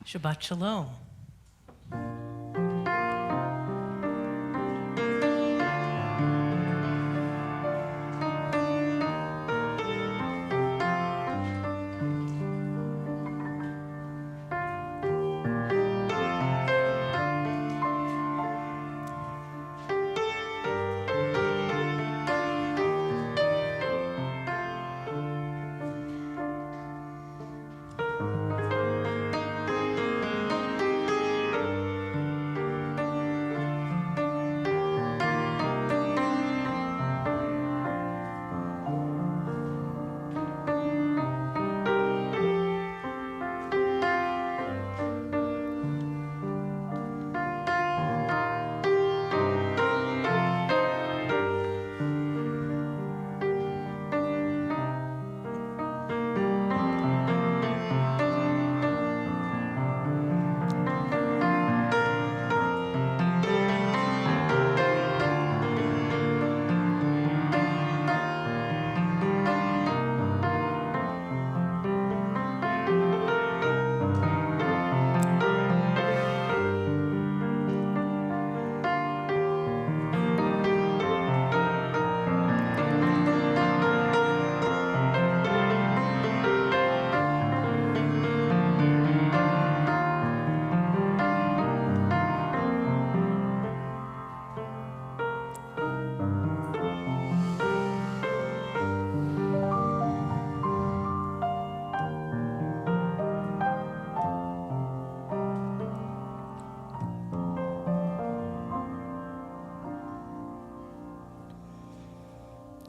Shabbat Shalom.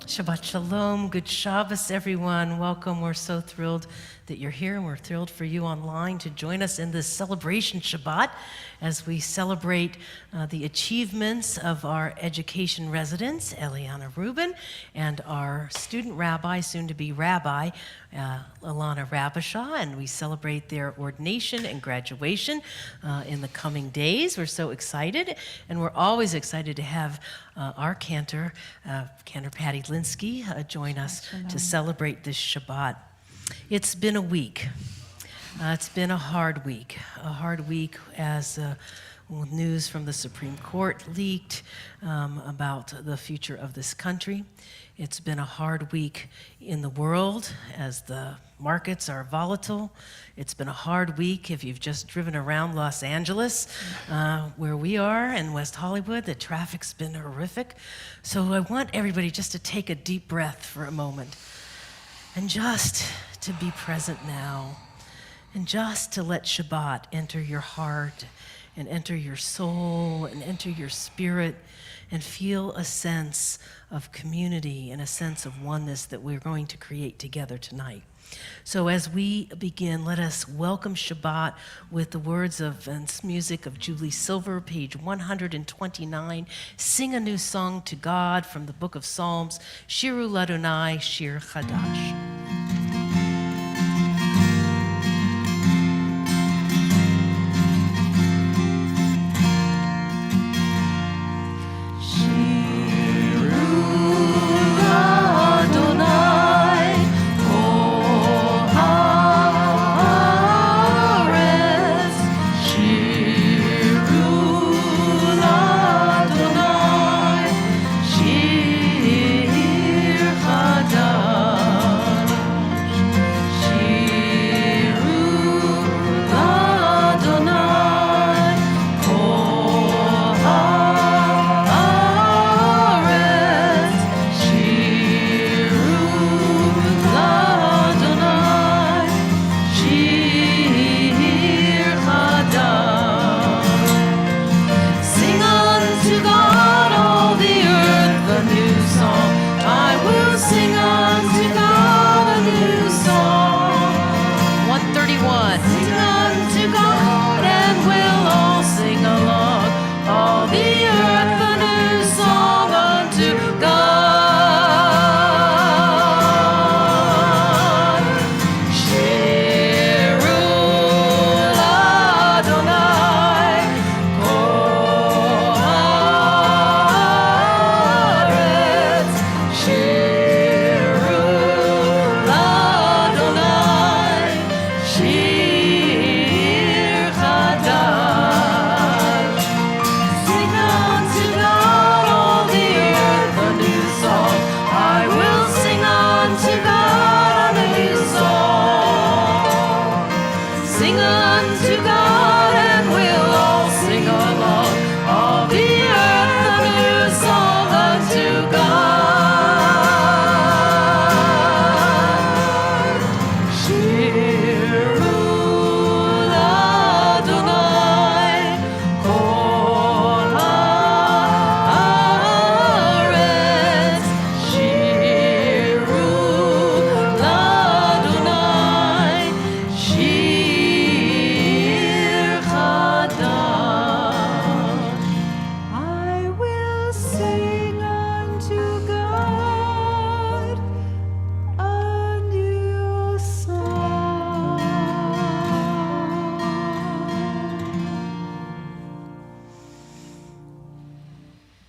Shabbat Shalom. Good Shabbos, everyone. Welcome. We're so thrilled that you're here, and we're thrilled for you online to join us in this celebration Shabbat as we celebrate the achievements of our education residents, Eliana Rubin, and our student rabbi, soon-to-be rabbi, Alana Rabashaw, and we celebrate their ordination and graduation in the coming days. We're so excited, and we're always excited to have our cantor, Cantor Patty Linsky, join us to celebrate this Shabbat. It's been a week. It's been a hard week as news from the Supreme Court leaked about the future of this country. It's been a hard week in the world as the markets are volatile. It's been a hard week if you've just driven around Los Angeles, where we are in West Hollywood. The traffic's been horrific. So I want everybody just to take a deep breath for a moment and just to be present now and just to let Shabbat enter your heart and enter your soul and enter your spirit and feel a sense of community and a sense of oneness that we're going to create together tonight. So as we begin, let us welcome Shabbat with the words of and music of Julie Silver, page 129. Sing a new song to God from the book of Psalms, Shiru Ladonai, Shir Chadash. Shir Chadash.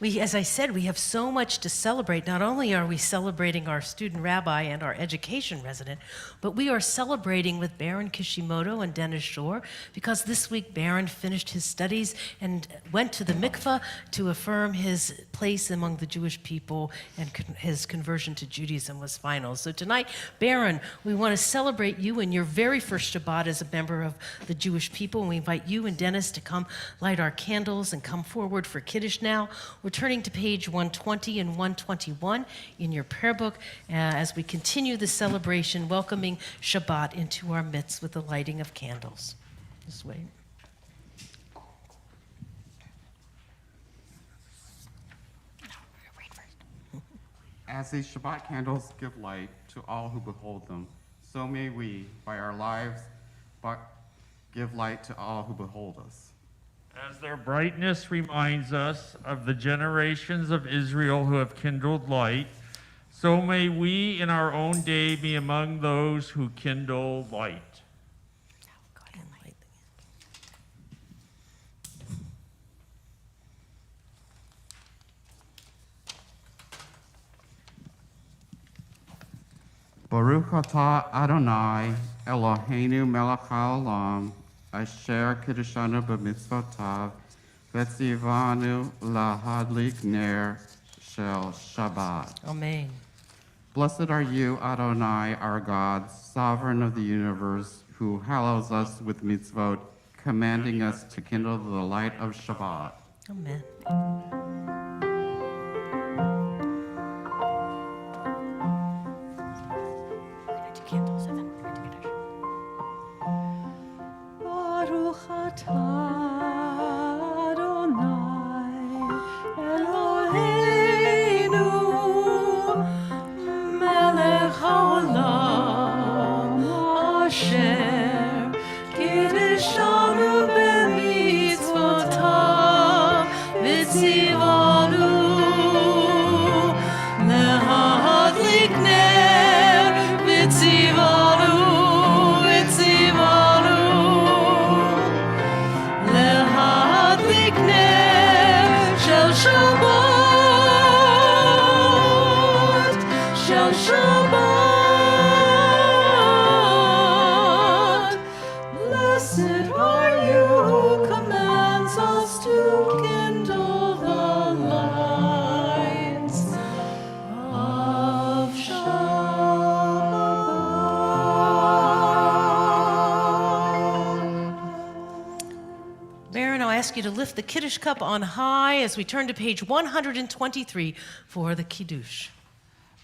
As I said, we have so much to celebrate. Not only are we celebrating our student rabbi and our education resident, but we are celebrating with Baron Kishimoto and Dennis Shore because this week Baron finished his studies and went to the mikveh to affirm his place among the Jewish people, and his conversion to Judaism was final. So tonight, Baron, we want to celebrate you and your very first Shabbat as a member of the Jewish people, and we invite you and Dennis to come light our candles and come forward for Kiddush now. We're turning to page 120 and 121 in your prayer book as we continue the celebration, welcoming Shabbat into our midst with the lighting of candles. Just wait. As these Shabbat candles give light to all who behold them, so may we, by our lives, give light to all who behold us. As their brightness reminds us of the generations of Israel who have kindled light, so may we in our own day be among those who kindle light. Baruch atah Adonai Eloheinu melech haolam asher kiddushanu b'mitzvotav v'tzivanu lahadlik ner shel Shabbat. Amen. Blessed are you, Adonai, our God, sovereign of the universe, who hallows us with mitzvot, commanding us to kindle the light of Shabbat. Amen. Baruch atah Adonai Eloheinu melech haolam asher kiddushanu b'mitzvotav v'tzivanu lehadlik ner v'tzivanu Shabbat. Blessed are you who commands us to kindle the lights of Shabbat. Baron, I'll ask you to lift the Kiddush cup on high as we turn to page 123 for the Kiddush.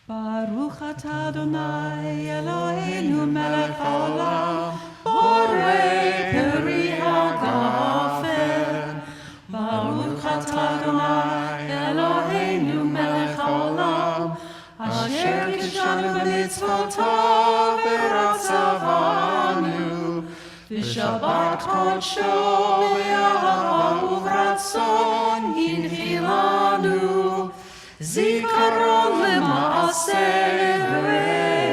Baruch atah Adonai Eloheinu melech haolam borei peri hagafen. Baruch atah Adonai Eloheinu melech haolam asher kiddushanu b'mitzvotav v'ratzavanu v'shabbat kodsho v'ahava uvratzon hinchilanu zikaron למעשה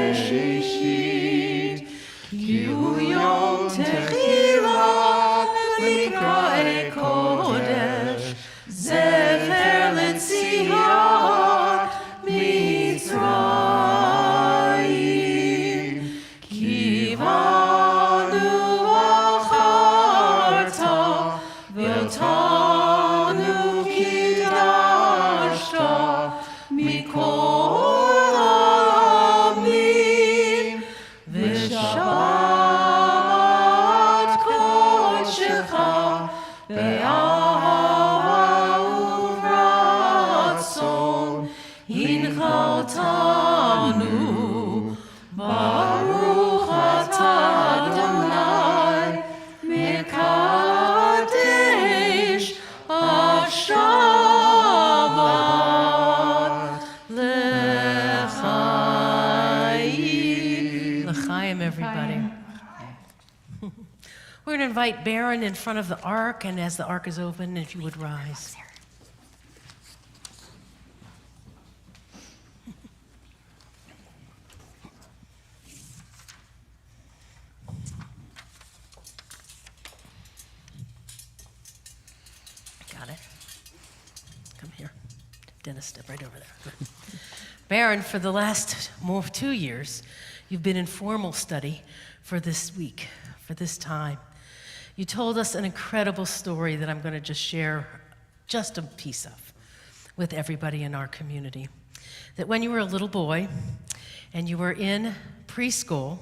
בראשית, כי הוא יום תחילה למקראי קודש, זכר ליציאת מצרים. כי בנו בחרת ואותנו קידשת מכל העמים, ושבת קודשך באהבה וברצון הנחלתנו. ברוך אתה אדוני מקדש השבת l'chaim. L'chaim, everybody. We're going to invite Baron in front of the ark, and as the ark is open, if you would rise. Got it. Come here. Dennis, step right over there. Good. Baron, for the last 2 years, you've been in formal study for this week, for this time. You told us an incredible story that I'm going to just share just a piece of with everybody in our community. That when you were a little boy and you were in preschool,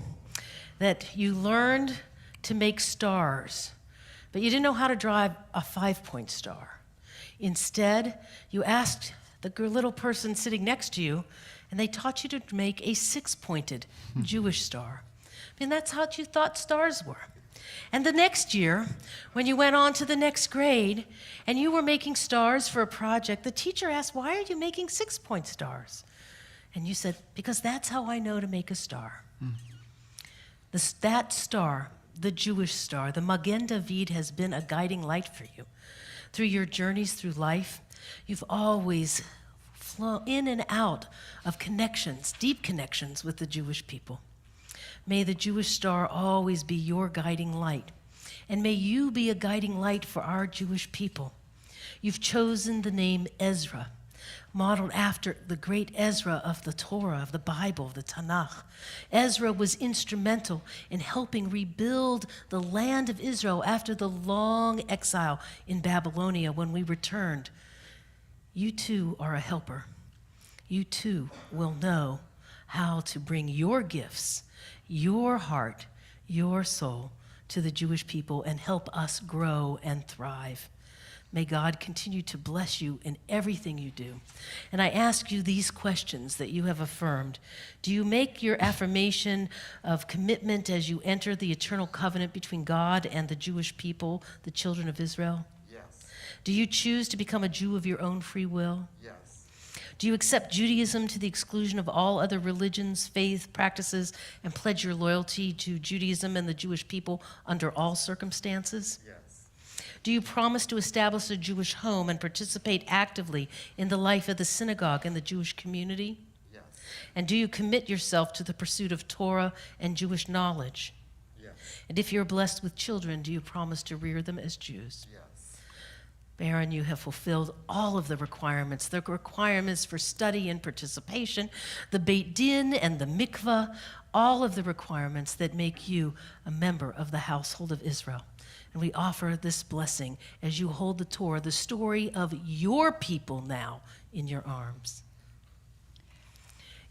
that you learned to make stars, but you didn't know how to drive a 5-point star. Instead, you asked the little person sitting next to you, and they taught you to make a 6-pointed Jewish star. I mean, that's how you thought stars were. And the next year, when you went on to the next grade, and you were making stars for a project, the teacher asked, "Why are you making 6-point stars?" And you said, "Because that's how I know to make a star." That star, the Jewish star, the Magen David, has been a guiding light for you. Through your journeys through life, you've always flown in and out of connections, deep connections with the Jewish people. May the Jewish star always be your guiding light, and may you be a guiding light for our Jewish people. You've chosen the name Ezra, modeled after the great Ezra of the Torah, of the Bible, of the Tanakh. Ezra was instrumental in helping rebuild the land of Israel after the long exile in Babylonia when we returned. You too are a helper. You too will know how to bring your gifts, your heart, your soul to the Jewish people and help us grow and thrive. May God continue to bless you in everything you do. And I ask you these questions that you have affirmed. Do you make your affirmation of commitment as you enter the eternal covenant between God and the Jewish people, the children of Israel? Yes. Do you choose to become a Jew of your own free will? Yes. Do you accept Judaism to the exclusion of all other religions, faith, practices, and pledge your loyalty to Judaism and the Jewish people under all circumstances? Yes. Do you promise to establish a Jewish home and participate actively in the life of the synagogue and the Jewish community? Yes. And do you commit yourself to the pursuit of Torah and Jewish knowledge? Yes. And if you're blessed with children, do you promise to rear them as Jews? Yes. Baron, you have fulfilled all of the requirements for study and participation, the Beit Din and the mikvah, all of the requirements that make you a member of the household of Israel. And we offer this blessing as you hold the Torah, the story of your people now, in your arms.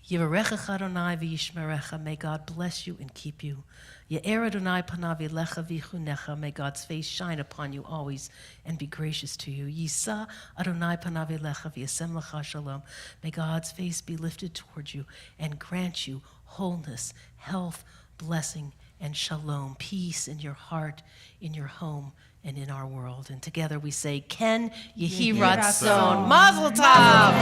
Yivarechecha Adonai v'yishmerecha. May God bless you and keep you. Ye'er Adonai panav elecha v'yichunecha. May God's face shine upon you always and be gracious to you. Yisa Adonai panav elecha v'yasem lecha shalom. May God's face be lifted toward you and grant you wholeness, health, blessing, and shalom, peace in your heart, in your home, and in our world. And together we say, Ken Yehi Ratzon, Mazel Tov.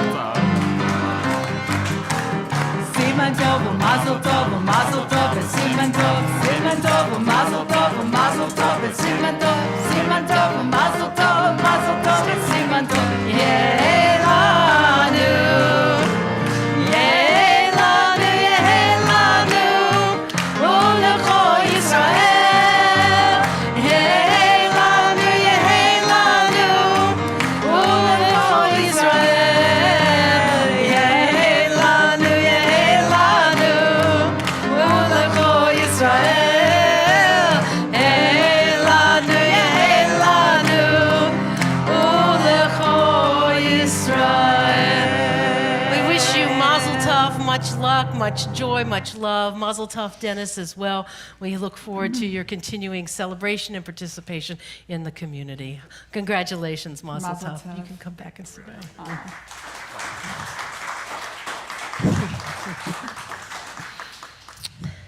Siman tov, mazel tov, mazel tov, siman tov, siman tov, mazel tov, mazel tov, siman tov, mazel tov, mazel tov, siman tov. Yehelanu, yehelanu, yehelanu, ulecho Yisrael. Yehelanu, yehelanu, ulecho Yisrael. Yehelanu, yehelanu, ulecho Yisrael. Yehelanu, yehelanu, ulecho Yisrael. We wish you mazel tov, much luck, much joy, much love. Mazel tov, Dennis, as well. We look forward to your continuing celebration and participation in the community. Congratulations, mazel Mazel tov. tov. You can come back and sit down.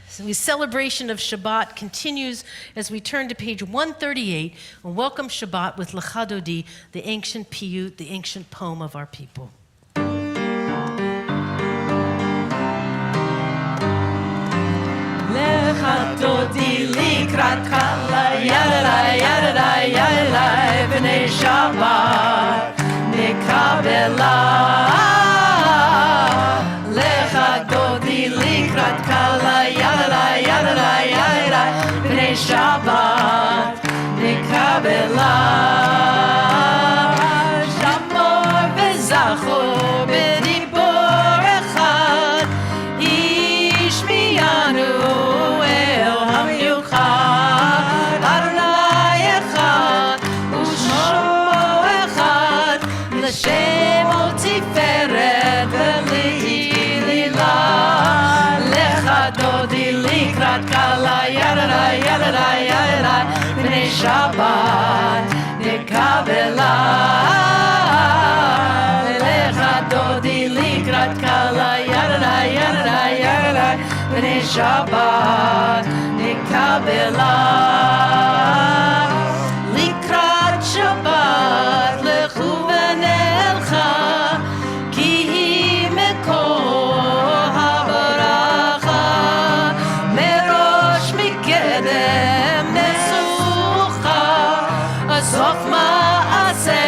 So the celebration of Shabbat continues as we turn to page 138 and welcome Shabbat with Lecha Dodi, the ancient piyut, the ancient poem of our people. Lecha dodi likrat chala, yadadai, yadadai, yadadai, b'nei Shabbat nekabela. Lecha dodi likrat chala, yadadai, yadadai, yadadai, b'nei Shabbat nekabela. Shamor v'zachor כמו תפארת ולעילה. לך דודי לקראת קלה, ירדה, ירדה, ירדה, בני שבת נקבלה. לך דודי לקראת קלה, ירדה, ירדה, ירדה, בני שבת נקבלה. לקראת שבת לכו ונלכה, כי היא מקור הברכה. מראש מקדם נסוכה, הסוף מעשה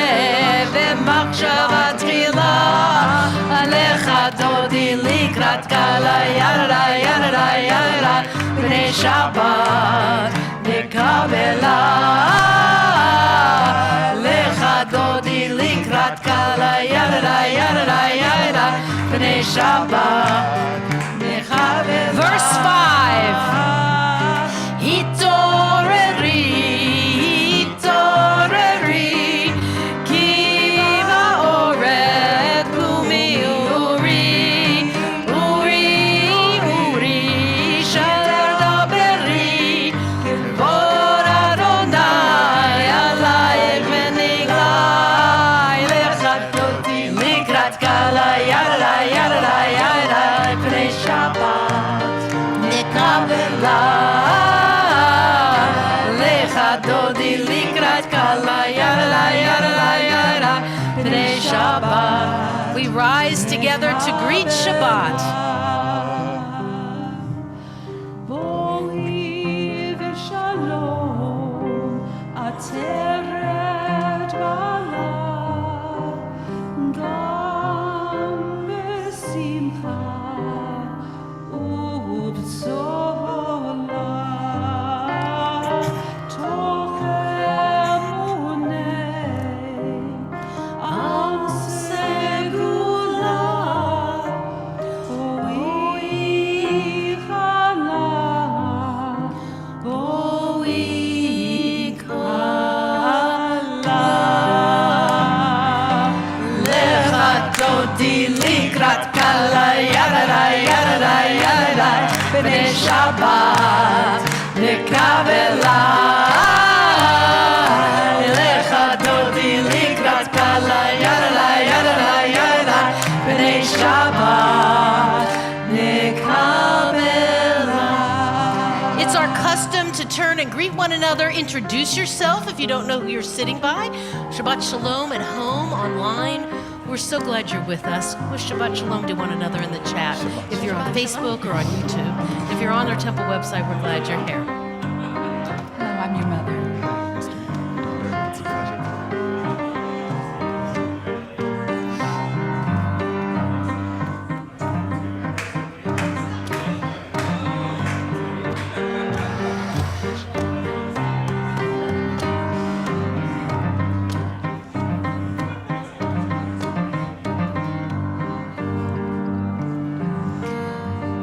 במחשבה תחילה. עליך דודי לקראת קלה, ירדה, ירדה, ירדה, בני שבת נקבלה. לך דודי לקראת קלה, ירדה, ירדה, ירדה, בני שבת נקבלה. Verse 5. התעוררי, התעוררי, כי באורת קומי אורי, אורי, אורי, שדר דברי, כבוד אדוני עלייך ונגלה. לך דודי לקראת קלה, ירדה, ירדה, ירדה, פני שבת נקבלה. לך דודי לקראת קלה, ירדה, ירדה, ירדה, פני שבת. We rise together to greet Shabbat. בואי ושלום, עטרת בעלה, גם בשמחה ובשולה. תוך אמוני עם סגולה, בואי חלה, בואי קלה. לך דודי לקראת קלה, ירדה, ירדה, ירדה, בני שבת נקבלה. לך דודי לקראת קלה, ירדה, ירדה, ירדה, בני שבת נקבלה. It's our custom to turn and greet one another. Introduce yourself if you don't know who you're sitting by. Shabbat Shalom at home, online. We're so glad you're with us. Wish Shabbat Shalom to one another in the chat. If you're on Facebook or on YouTube. If you're on our temple website, we're glad you're here. Hello, I'm your mother. It's a pleasure.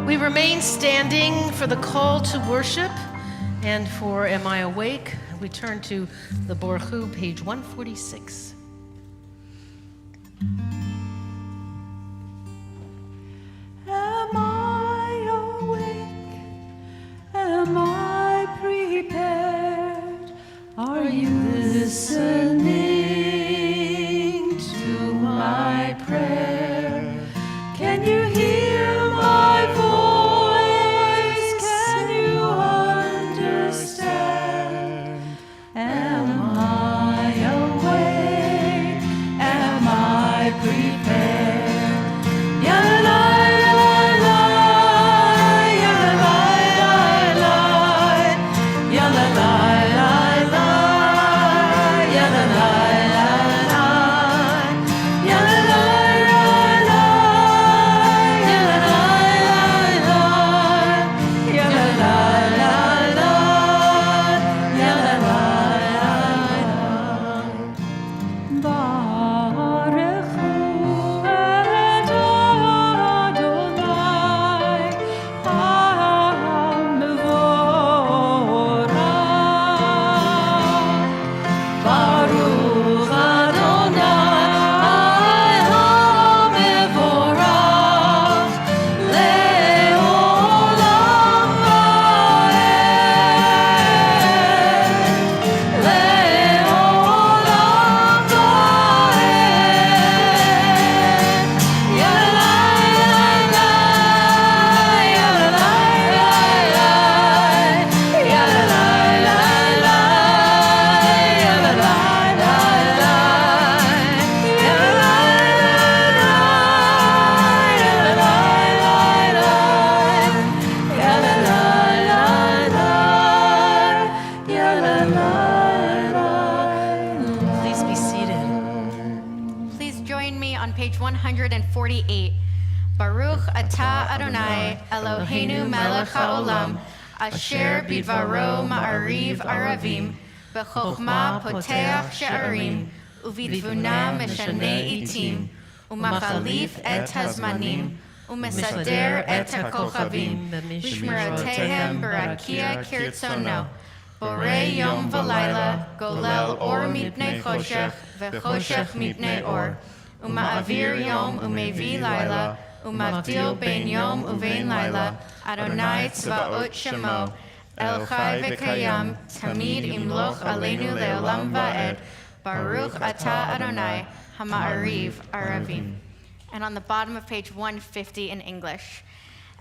We remain standing for the call to worship and for Am I Awake? We turn to the Borchu, page 146. Am I awake? Am I prepared? Are you listening to my prayer? Can you hear my voice? Can you understand? Am I awake? Am I prepared? Ami on page 148. Baruch atah Adonai Eloheinu melech haolam, asher bidvaro ma'ariv aravim, b'chokhmah poteach she'arim, uvidvuna meshaneh itim, umachalif et hazmanim, umesader et hakochavim, b'shmiratehem barakia kirtzono. Borei yom v'layla, golel or mipnei choshech, v'choshech mipnei or. Uma'avir yom umevi layla, umavdil bein yom uvein layla, Adonai tzvaot shemo, El chai v'kayam, tamid imloch aleinu le'olam va'ed, Baruch atah Adonai, hama'ariv aravim. And on the bottom of page 150 in English.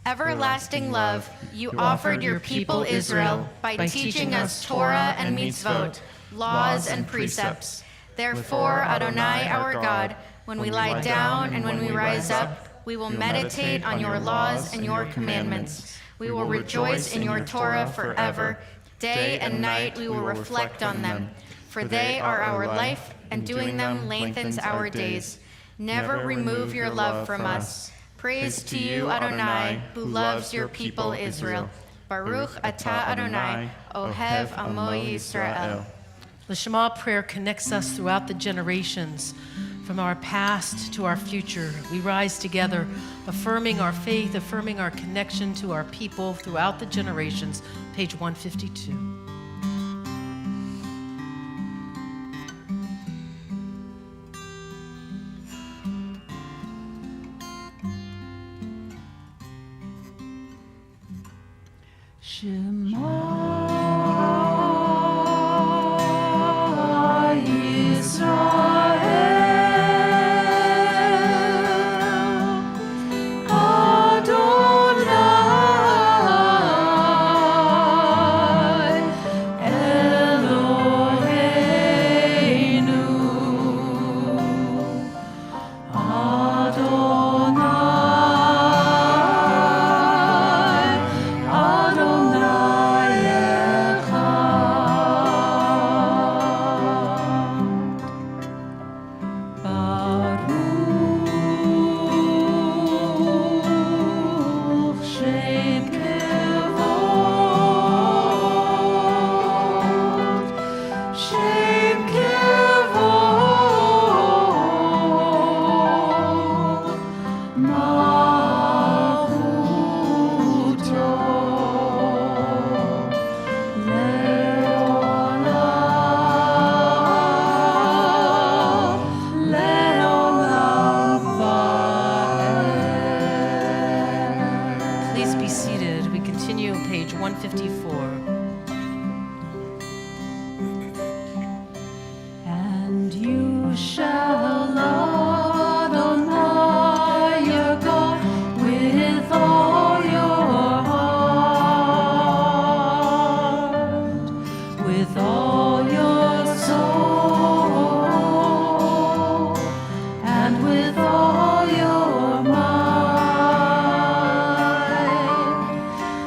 Everlasting love, you offered your people Israel by teaching us Torah and mitzvot, laws and precepts. Therefore, Adonai our God, when we lie down and when we rise up, we will meditate on your laws and your commandments. We will rejoice in your Torah forever. Day and night we will reflect on them, for they are our life, and doing them lengthens our days. Never remove your love from us. Praise to you, Adonai, who loves your people Israel. Baruch atah Adonai, Ohev Amo Yisrael. The Shema prayer connects us throughout the generations, from our past to our future. We rise together, affirming our faith, affirming our connection to our people throughout the generations. Page 152.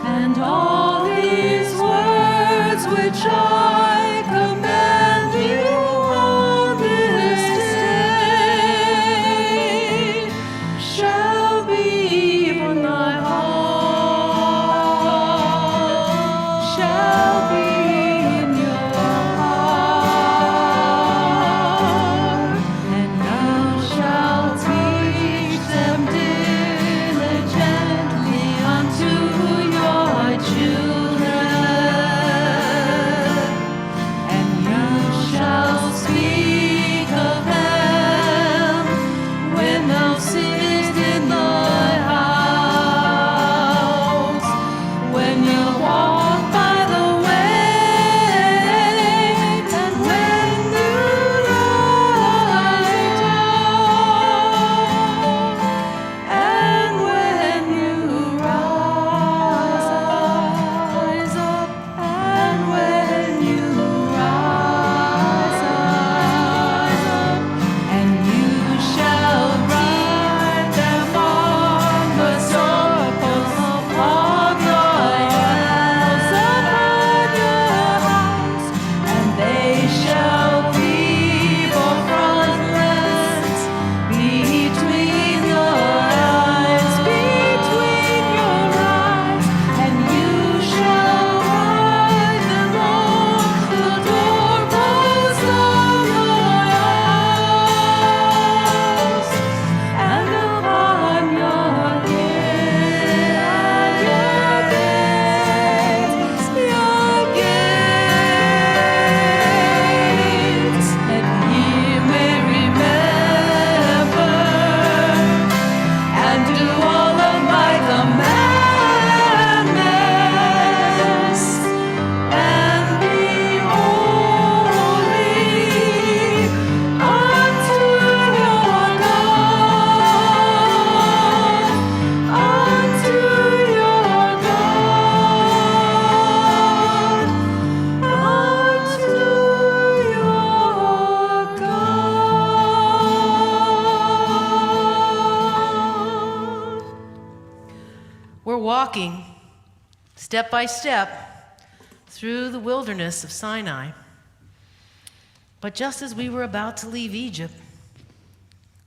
And all these walking step by step through the wilderness of Sinai. But just as we were about to leave Egypt,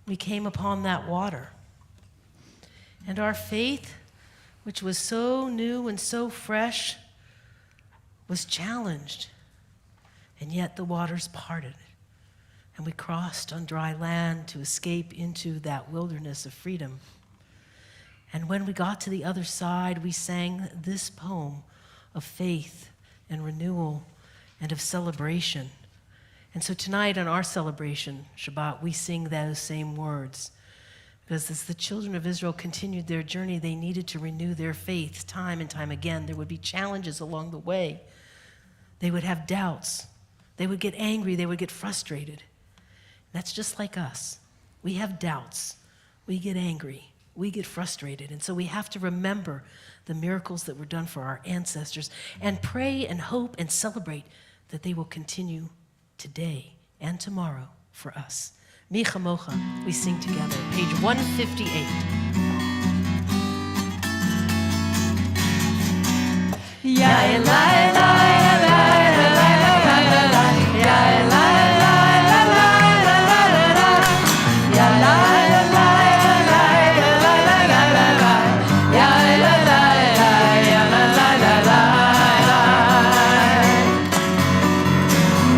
we came upon that water. And our faith, which was so new and so fresh, was challenged. And yet the waters parted, and we crossed on dry land to escape into that wilderness of freedom. And when we got to the other side, we sang this poem of faith and renewal and of celebration. And so tonight on our celebration, Shabbat, we sing those same words. Because as the children of Israel continued their journey, they needed to renew their faith time and time again. There would be challenges along the way. They would have doubts. They would get angry. They would get frustrated. That's just like us. We have doubts. We get angry. We get frustrated. And so we have to remember the miracles that were done for our ancestors and pray and hope and celebrate that they will continue today and tomorrow for us. Mi Chamocha, we sing together, page 158. Ya Elai, Elai, Elai, Elai, Elai, Ya Elai, Elai, Elai, Elai, Ya Elai, Elai, Elai, Elai, Ya Elai, Elai, Elai,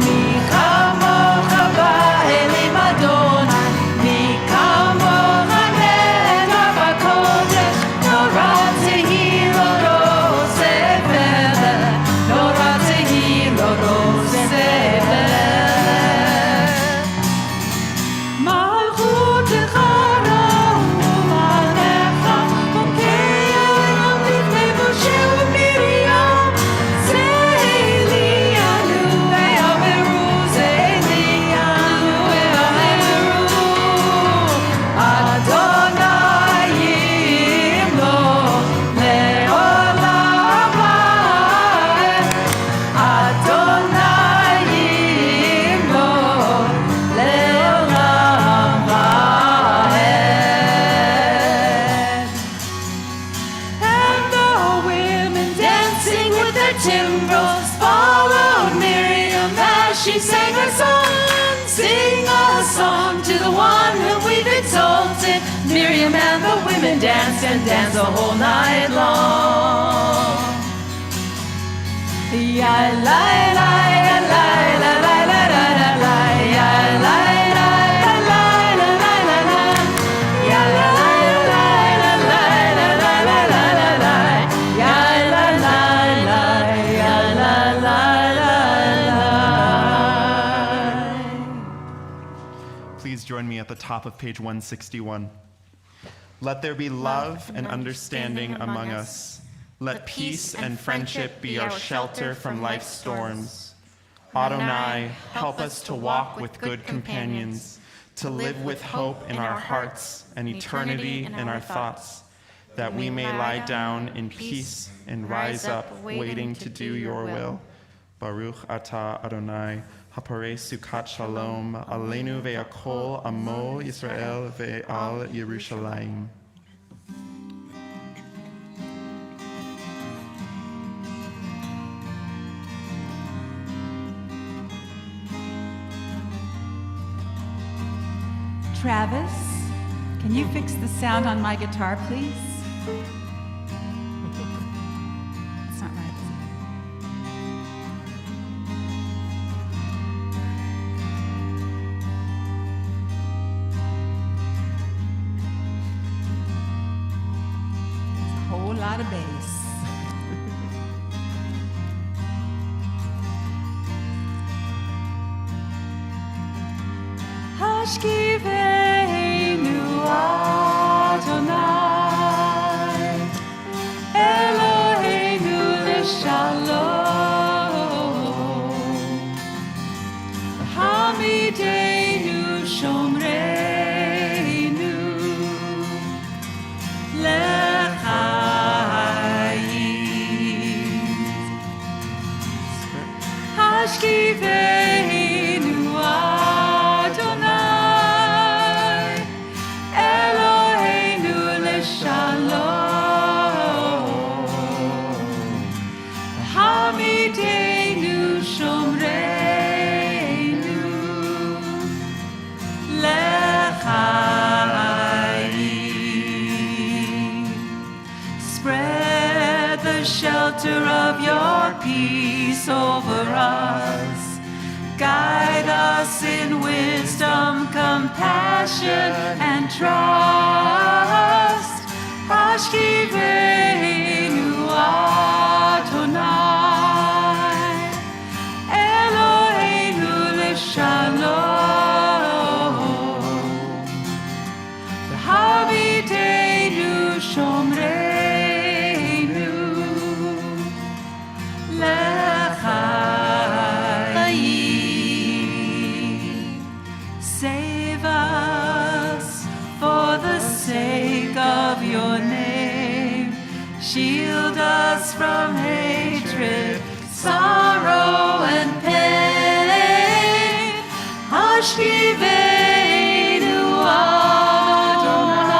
Mi Chamocha ba'elim Adonai, Mi Chamocha ne'emar b'kodesh, Torah tehi lo sefer, Torah tehi lo sefer. Malchutecha u'manecha, Bokeyam lifnei Moshe u'Miriam, Ze'elianu ve'ameru, Ze'elianu ve'ameru, Adonai yimloch le'olam va'ed, Adonai yimloch le'olam va'ed. And the women dancing with their timbrels followed Miriam as she sang her song. Sing a song to the one whom we've exalted. Miriam and the women danced and danced the whole night long. Ya la la la la la la la la la, ya la la la la la la la, ya la la la la la la la la la, ya la la la, ya la la la. Please join me at the top of page 161. Let there be love and understanding among us. Let peace and friendship be our shelter from life's storms. Adonai, help us to walk with good companions, to live with hope in our hearts and eternity in our thoughts, that we may lie down in peace and rise up waiting to do your will. Baruch atah Adonai, haparei sukat shalom, aleinu ve'akol amo Yisrael ve'al Yerushalayim. Travis, can you fix the sound on my guitar, please? It's not right. It's a whole lot of bass. Hashkiveinu Adonai, Eloheinu l'shalom, Hamideinu shomreinu l'chaim, Hashkiveinu Adonai, peace over us. Guide us in wisdom, compassion, and trust. Hashkiveinu Adonai, Eloheinu l'shalom, v'habiteinu shomreinu l'chaim. Save us for the sake of your name. Shield us from hatred, sorrow, and pain. Hashkiveinu Adonai,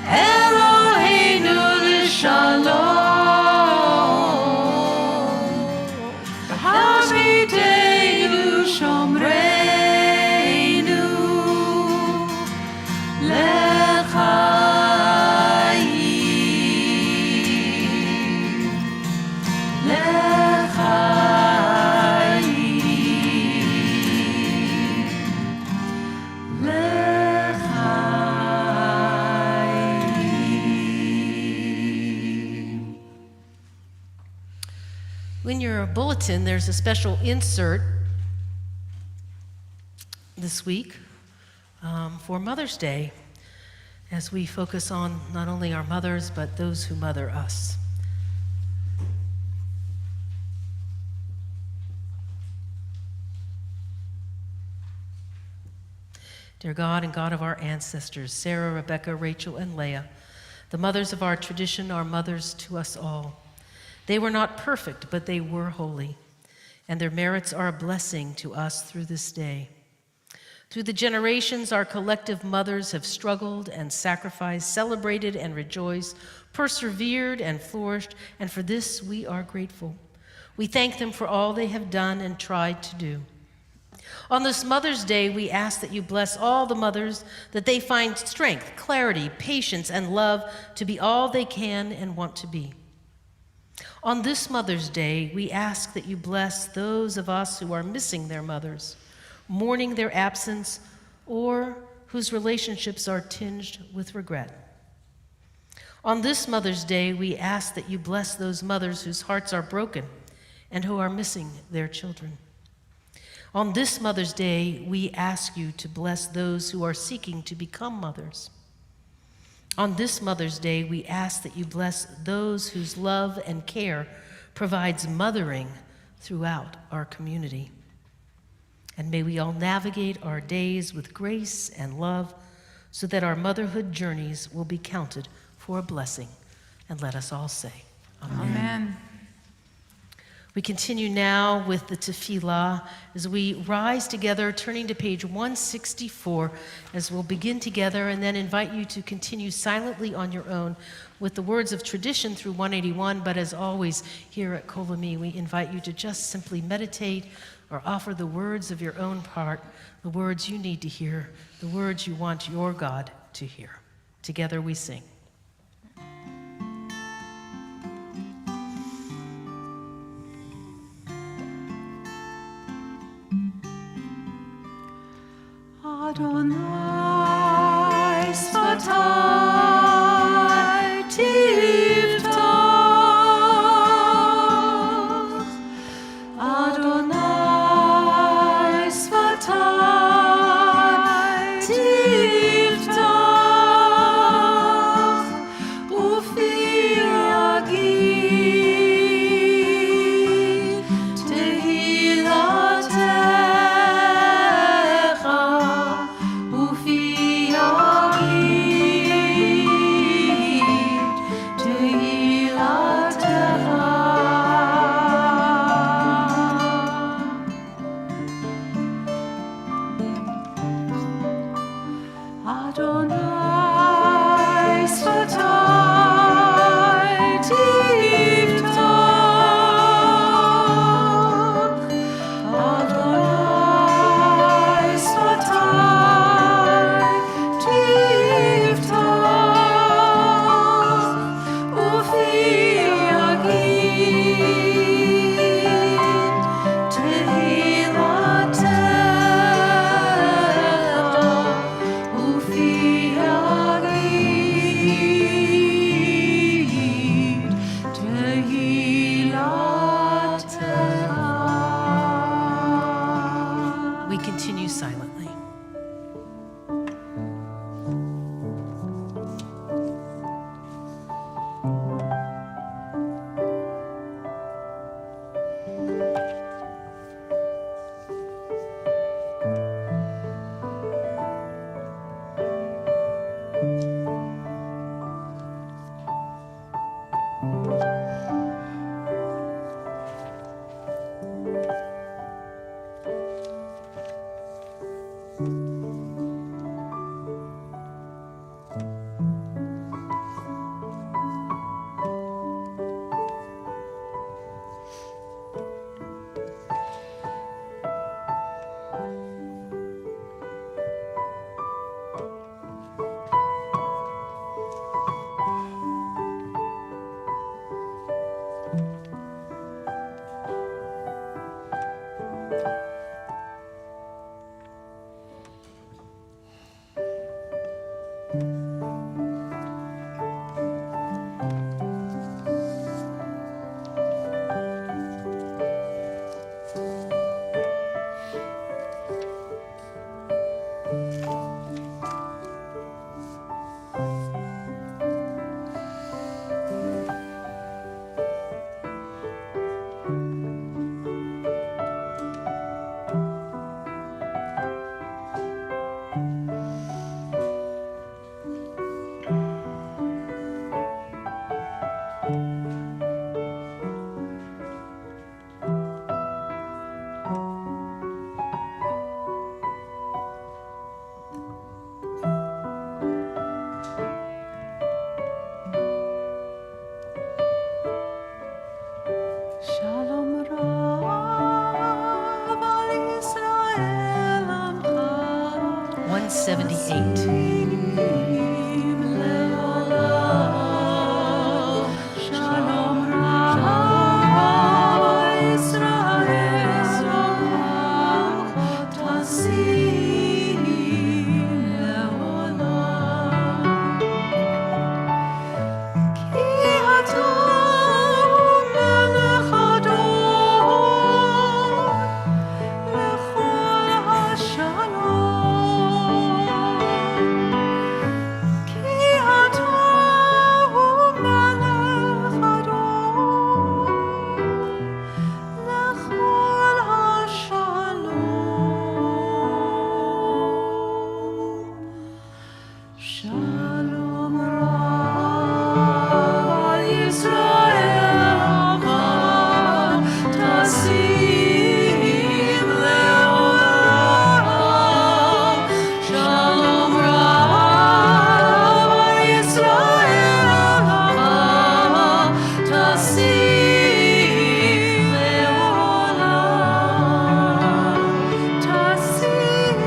Eloheinu l'shalom, v'habiteinu shomreinu l'chaim, l'chaim. In your bulletin, there's a special insert this week for Mother's Day, as we focus on not only our mothers, but those who mother us. Dear God and God of our ancestors, Sarah, Rebecca, Rachel, and Leah, the mothers of our tradition are mothers to us all. They were not perfect, but they were holy, and their merits are a blessing to us through this day. Through the generations, our collective mothers have struggled and sacrificed, celebrated and rejoiced, persevered and flourished, and for this we are grateful. We thank them for all they have done and tried to do. On this Mother's Day, we ask that you bless all the mothers, that they find strength, clarity, patience, and love to be all they can and want to be. On this Mother's Day, we ask that you bless those of us who are missing their mothers, mourning their absence, or whose relationships are tinged with regret. On this Mother's Day, we ask that you bless those mothers whose hearts are broken and who are missing their children. On this Mother's Day, we ask you to bless those who are seeking to become mothers. On this Mother's Day, we ask that you bless those whose love and care provides mothering throughout our community. And may we all navigate our days with grace and love so that our motherhood journeys will be counted for a blessing. And let us all say, Amen. Amen. We continue now with the tefillah as we rise together, turning to page 164, as we'll begin together and then invite you to continue silently on your own with the words of tradition through 181. But as always, here at Kol Ami, we invite you to just simply meditate or offer the words of your own heart, the words you need to hear, the words you want your God to hear. Together we sing. Adonai Sfatai Tiftach, Adonai Sfatai Tiftach, Ufi Yagi Tehilatecha. Adonai Sfatai Tiftach, Adonai Sfatai Tiftach, Ufi Yagi Shalom Rav al Yisrael Amcha 178. Leolam. Shalom Rav al Yisrael Amcha Tasim Leolam. Ki atom melech adon lechol hashalom. Ki atom melech adon lechol hashalom. Shalom Rav Yisrael Amcha Tasim Leolam. Shalom Rav Yisrael Amcha Tasim Leolam. Tasim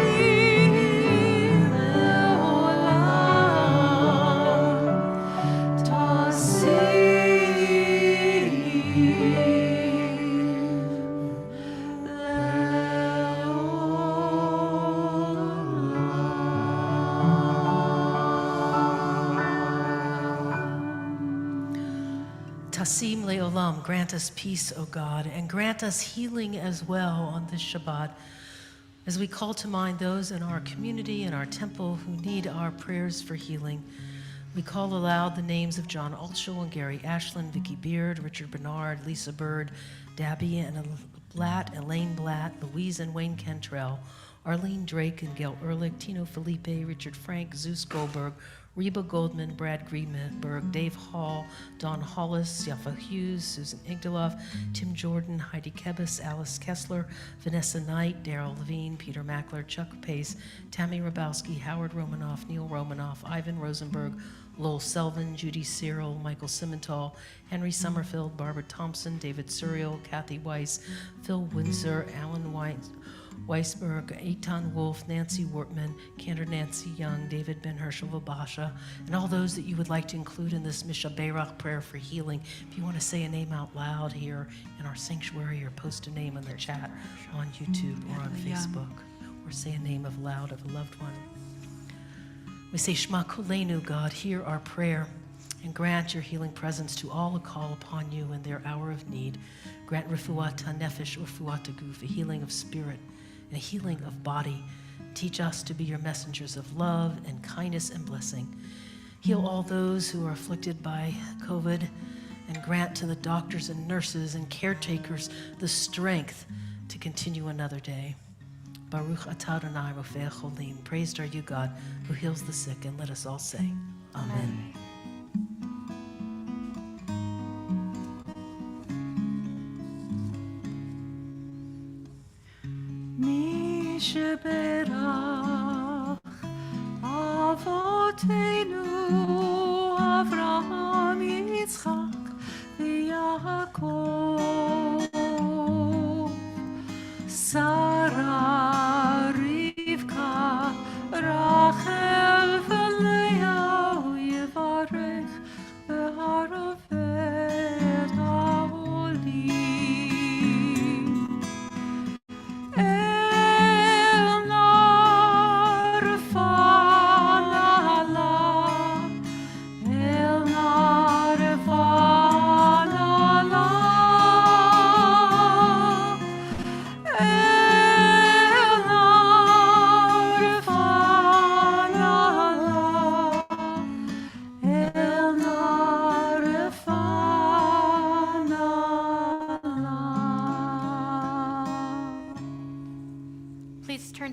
Tasim leolam, grant us peace, O God, and grant us healing as well on this Shabbat. As we call to mind those in our community and our temple who need our prayers for healing, we call aloud the names of John Altschul and Gary Ashland, Vicky Beard, Richard Bernard, Lisa Bird, Dabby and Blatt, Elaine Blatt, Louise and Wayne Cantrell, Arlene Drake and Gail Ehrlich, Tino Felipe, Richard Frank, Zeus Goldberg, Reba Goldman, Brad Greenberg, Dave Hall, Don Hollis, Yaffa Hughes, Susan Igdaloff, Tim Jordan, Heidi Kebis, Alice Kessler, Vanessa Knight, Daryl Levine, Peter Mackler, Chuck Pace, Tammy Rabowski, Howard Romanoff, Neil Romanoff, Ivan Rosenberg, Lowell Selvin, Judy Cyril, Michael Simmental, Henry Summerfield, Barbara Thompson, David Suriel, Kathy Weiss, Phil Windsor, Alan Weisberg, Eitan Wolf, Nancy Wortman, Cantor Nancy Young, David Ben Herschel Vabasha, and all those that you would like to include in this Misha Beirach prayer for healing. If you want to say a name out loud here in our sanctuary or post a name in the chat on YouTube or on Facebook, or say a name of loud of a loved one. We say, Shema Kolenu, God, hear our prayer and grant your healing presence to all who call upon you in their hour of need. Grant refuat nefesh, refuat guf, a healing of spirit and a healing of body. Teach us to be your messengers of love and kindness and blessing. Heal all those who are afflicted by COVID and grant to the doctors and nurses and caretakers the strength to continue another day. Baruch atah Adonai Rofei Cholim. Praised are you, God, who heals the sick, and let us all say, Amen. Mi sheberach Avotenu Avraham Yitzchak v'Yaakov Sarah Rivka Rachel v'Leah Yivarech v'Haravet ha'olim El nar fana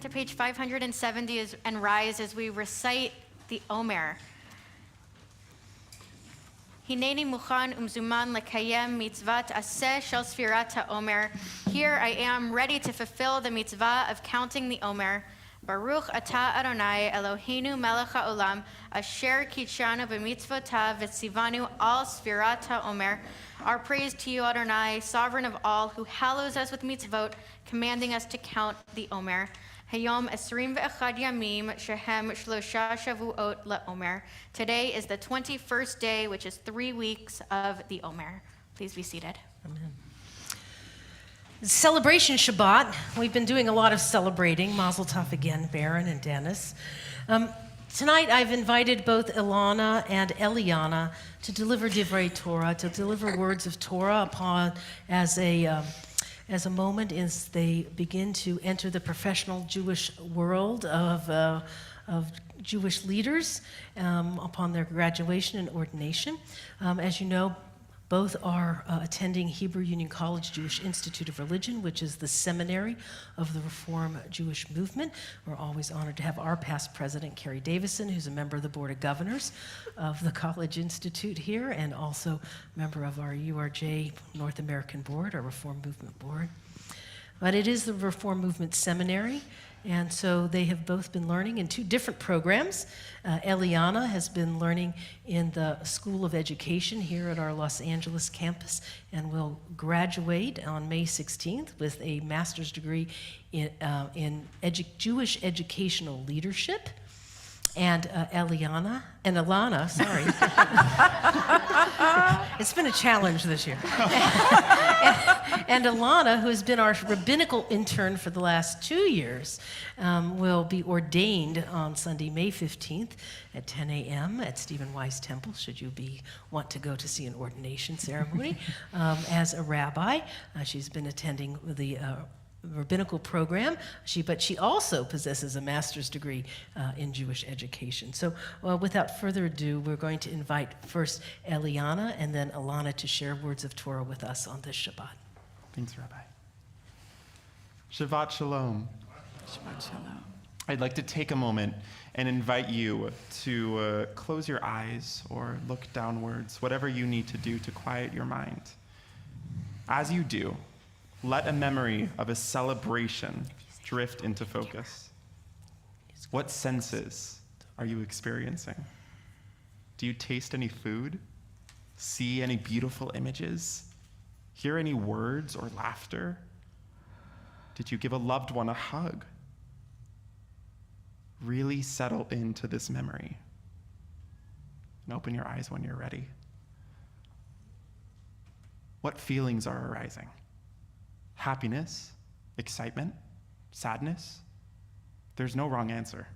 to page 570 and rise as we recite the Omer. Hineni mukhan umzuman lekayem mitzvat aseh shel sfirat ha'omer. Here I am, ready to fulfill the mitzvah of counting the Omer. Baruch atah Adonai Eloheinu melech ha'olam, asher kitshanu b'mitzvotav v'tzivanu al sfirat ha'omer. Our praise to you, Adonai, sovereign of all, who hallows us with mitzvot, commanding us to count the Omer. Hayom esrim ve'echad yamim shehem shlosha shavuot la'omer. Today is the 21st day, which is 3 weeks of the Omer. Please be seated. Amen. Celebration Shabbat. We've been doing a lot of celebrating. Mazel tov again, Baron and Dennis. Tonight I've invited both Ilana and Eliana to deliver Divrei Torah, to deliver words of Torah upon as a moment as they begin to enter the professional Jewish world of Jewish leaders upon their graduation and ordination. As you know, both are attending Hebrew Union College Jewish Institute of Religion, which is the seminary of the Reform Jewish movement. We're always honored to have our past president, Carrie Davison, who's a member of the Board of Governors of the College Institute here, and also member of our URJ North American Board, our Reform Movement Board. But it is the Reform Movement Seminary, and so they have both been learning in 2 different programs. Eliana has been learning in the School of Education here at our Los Angeles campus and will graduate on May 16th with a master's degree in Jewish educational leadership. And Ilana, sorry. It's been a challenge this year. And Ilana, who has been our rabbinical intern for the last 2 years, will be ordained on Sunday, May 15th at 10 a.m. at Stephen Wise Temple, should you want to go to see an ordination ceremony, as a rabbi. She's been attending the rabbinical program, but she also possesses a master's degree in Jewish education. So without further ado, we're going to invite first Eliana and then Ilana to share words of Torah with us on this Shabbat. Thanks, Rabbi. Shabbat Shalom. Shabbat Shalom. I'd like to take a moment and invite you to close your eyes or look downwards, whatever you need to do to quiet your mind. As you do, let a memory of a celebration drift into focus. What senses are you experiencing? Do you taste any food? See any beautiful images? Hear any words or laughter? Did you give a loved one a hug? Really settle into this memory. And open your eyes when you're ready. What feelings are arising? Happiness, excitement, sadness? There's no wrong answer.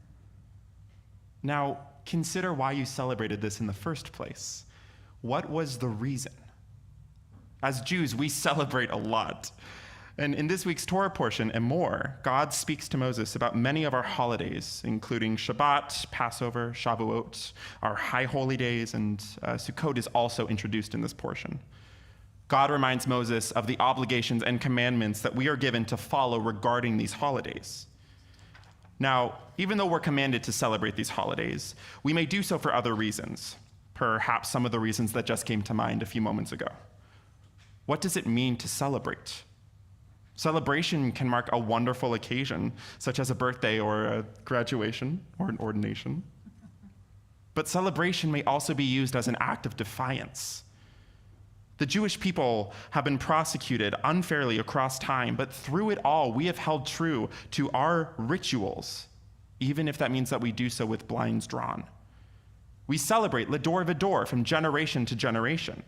Now, consider why you celebrated this in the first place. What was the reason? As Jews, we celebrate a lot. And in this week's Torah portion and more, God speaks to Moses about many of our holidays, including Shabbat, Passover, Shavuot, our high holy days, and Sukkot is also introduced in this portion. God reminds Moses of the obligations and commandments that we are given to follow regarding these holidays. Now, even though we're commanded to celebrate these holidays, we may do so for other reasons, perhaps some of the reasons that just came to mind a few moments ago. What does it mean to celebrate? Celebration can mark a wonderful occasion, such as a birthday or a graduation or an ordination. But celebration may also be used as an act of defiance. The Jewish people have been prosecuted unfairly across time, but through it all, we have held true to our rituals, even if that means that we do so with blinds drawn. We celebrate L'Dor V'Dor from generation to generation.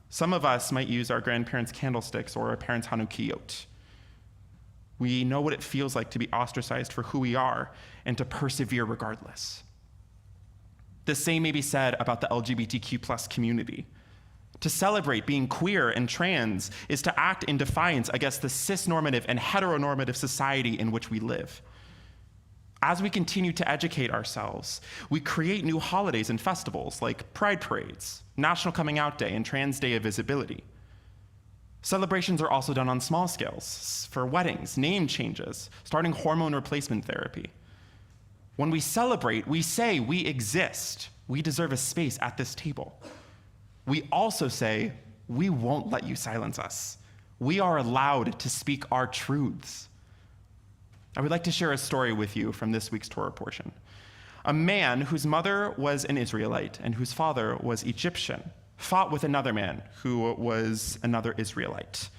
Some of us might use our grandparents' candlesticks or our parents' Hanukkiyot. We know what it feels like to be ostracized for who we are and to persevere regardless. The same may be said about the LGBTQ+ community. To celebrate being queer and trans is to act in defiance against the cisnormative and heteronormative society in which we live. As we continue to educate ourselves, we create new holidays and festivals like Pride Parades, National Coming Out Day, and Trans Day of Visibility. Celebrations are also done on small scales for weddings, name changes, starting hormone replacement therapy. When we celebrate, we say we exist. We deserve a space at this table. We also say we won't let you silence us. We are allowed to speak our truths. I would like to share a story with you from this week's Torah portion. A man whose mother was an Israelite and whose father was Egyptian fought with another man who was another Israelite.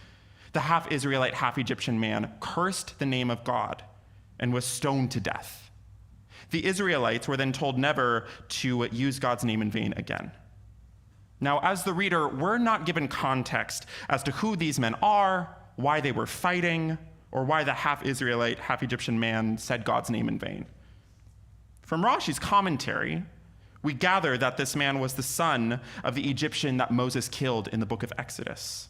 The half-Israelite, half-Egyptian man cursed the name of God and was stoned to death. The Israelites were then told never to use God's name in vain again. Now, as the reader, we're not given context as to who these men are, why they were fighting, or why the half-Israelite, half-Egyptian man said God's name in vain. From Rashi's commentary, we gather that this man was the son of the Egyptian that Moses killed in the book of Exodus.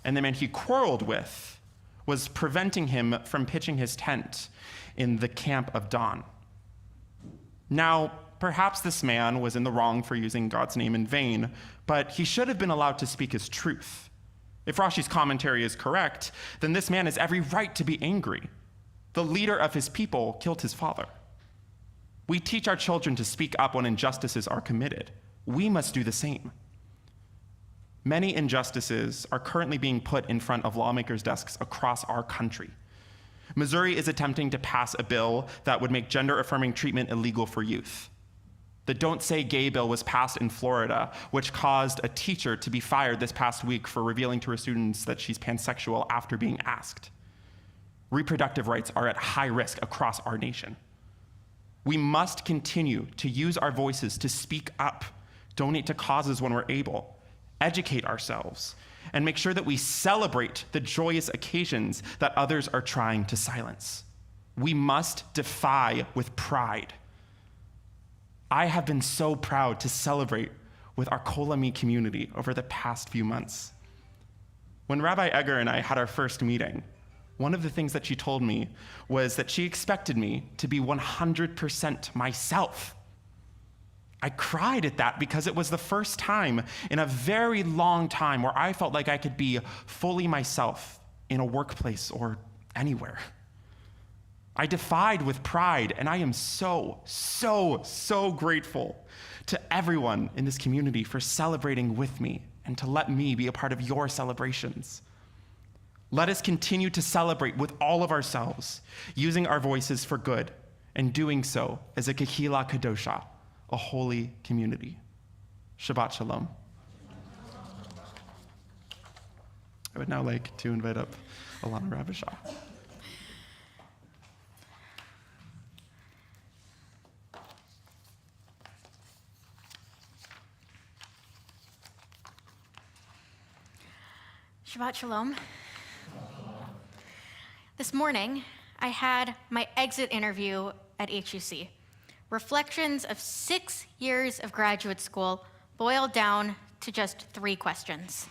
And the man he quarreled with was preventing him from pitching his tent in the camp of Dan. Now, perhaps this man was in the wrong for using God's name in vain, but he should have been allowed to speak his truth. If Rashi's commentary is correct, then this man has every right to be angry. The leader of his people killed his father. We teach our children to speak up when injustices are committed. We must do the same. Many injustices are currently being put in front of lawmakers' desks across our country. Missouri is attempting to pass a bill that would make gender-affirming treatment illegal for youth. The Don't Say Gay bill was passed in Florida, which caused a teacher to be fired this past week for revealing to her students that she's pansexual after being asked. Reproductive rights are at high risk across our nation. We must continue to use our voices to speak up, donate to causes when we're able, educate ourselves, and make sure that we celebrate the joyous occasions that others are trying to silence. We must defy with pride. I have been so proud to celebrate with our Kol Ami community over the past few months. When Rabbi Egger and I had our first meeting, one of the things that she told me was that she expected me to be 100% myself. I cried at that because it was the first time in a very long time where I felt like I could be fully myself in a workplace or anywhere. I defied with pride, and I am so grateful to everyone in this community for celebrating with me and to let me be a part of your celebrations. Let us continue to celebrate with all of ourselves, using our voices for good, and doing so as a Kehila Kadosha, a holy community. Shabbat Shalom. I would now like to invite up Alana Ravishah. Shabbat Shalom. This morning, I had my exit interview at HUC. Reflections of 6 years of graduate school boiled down to just 3 questions.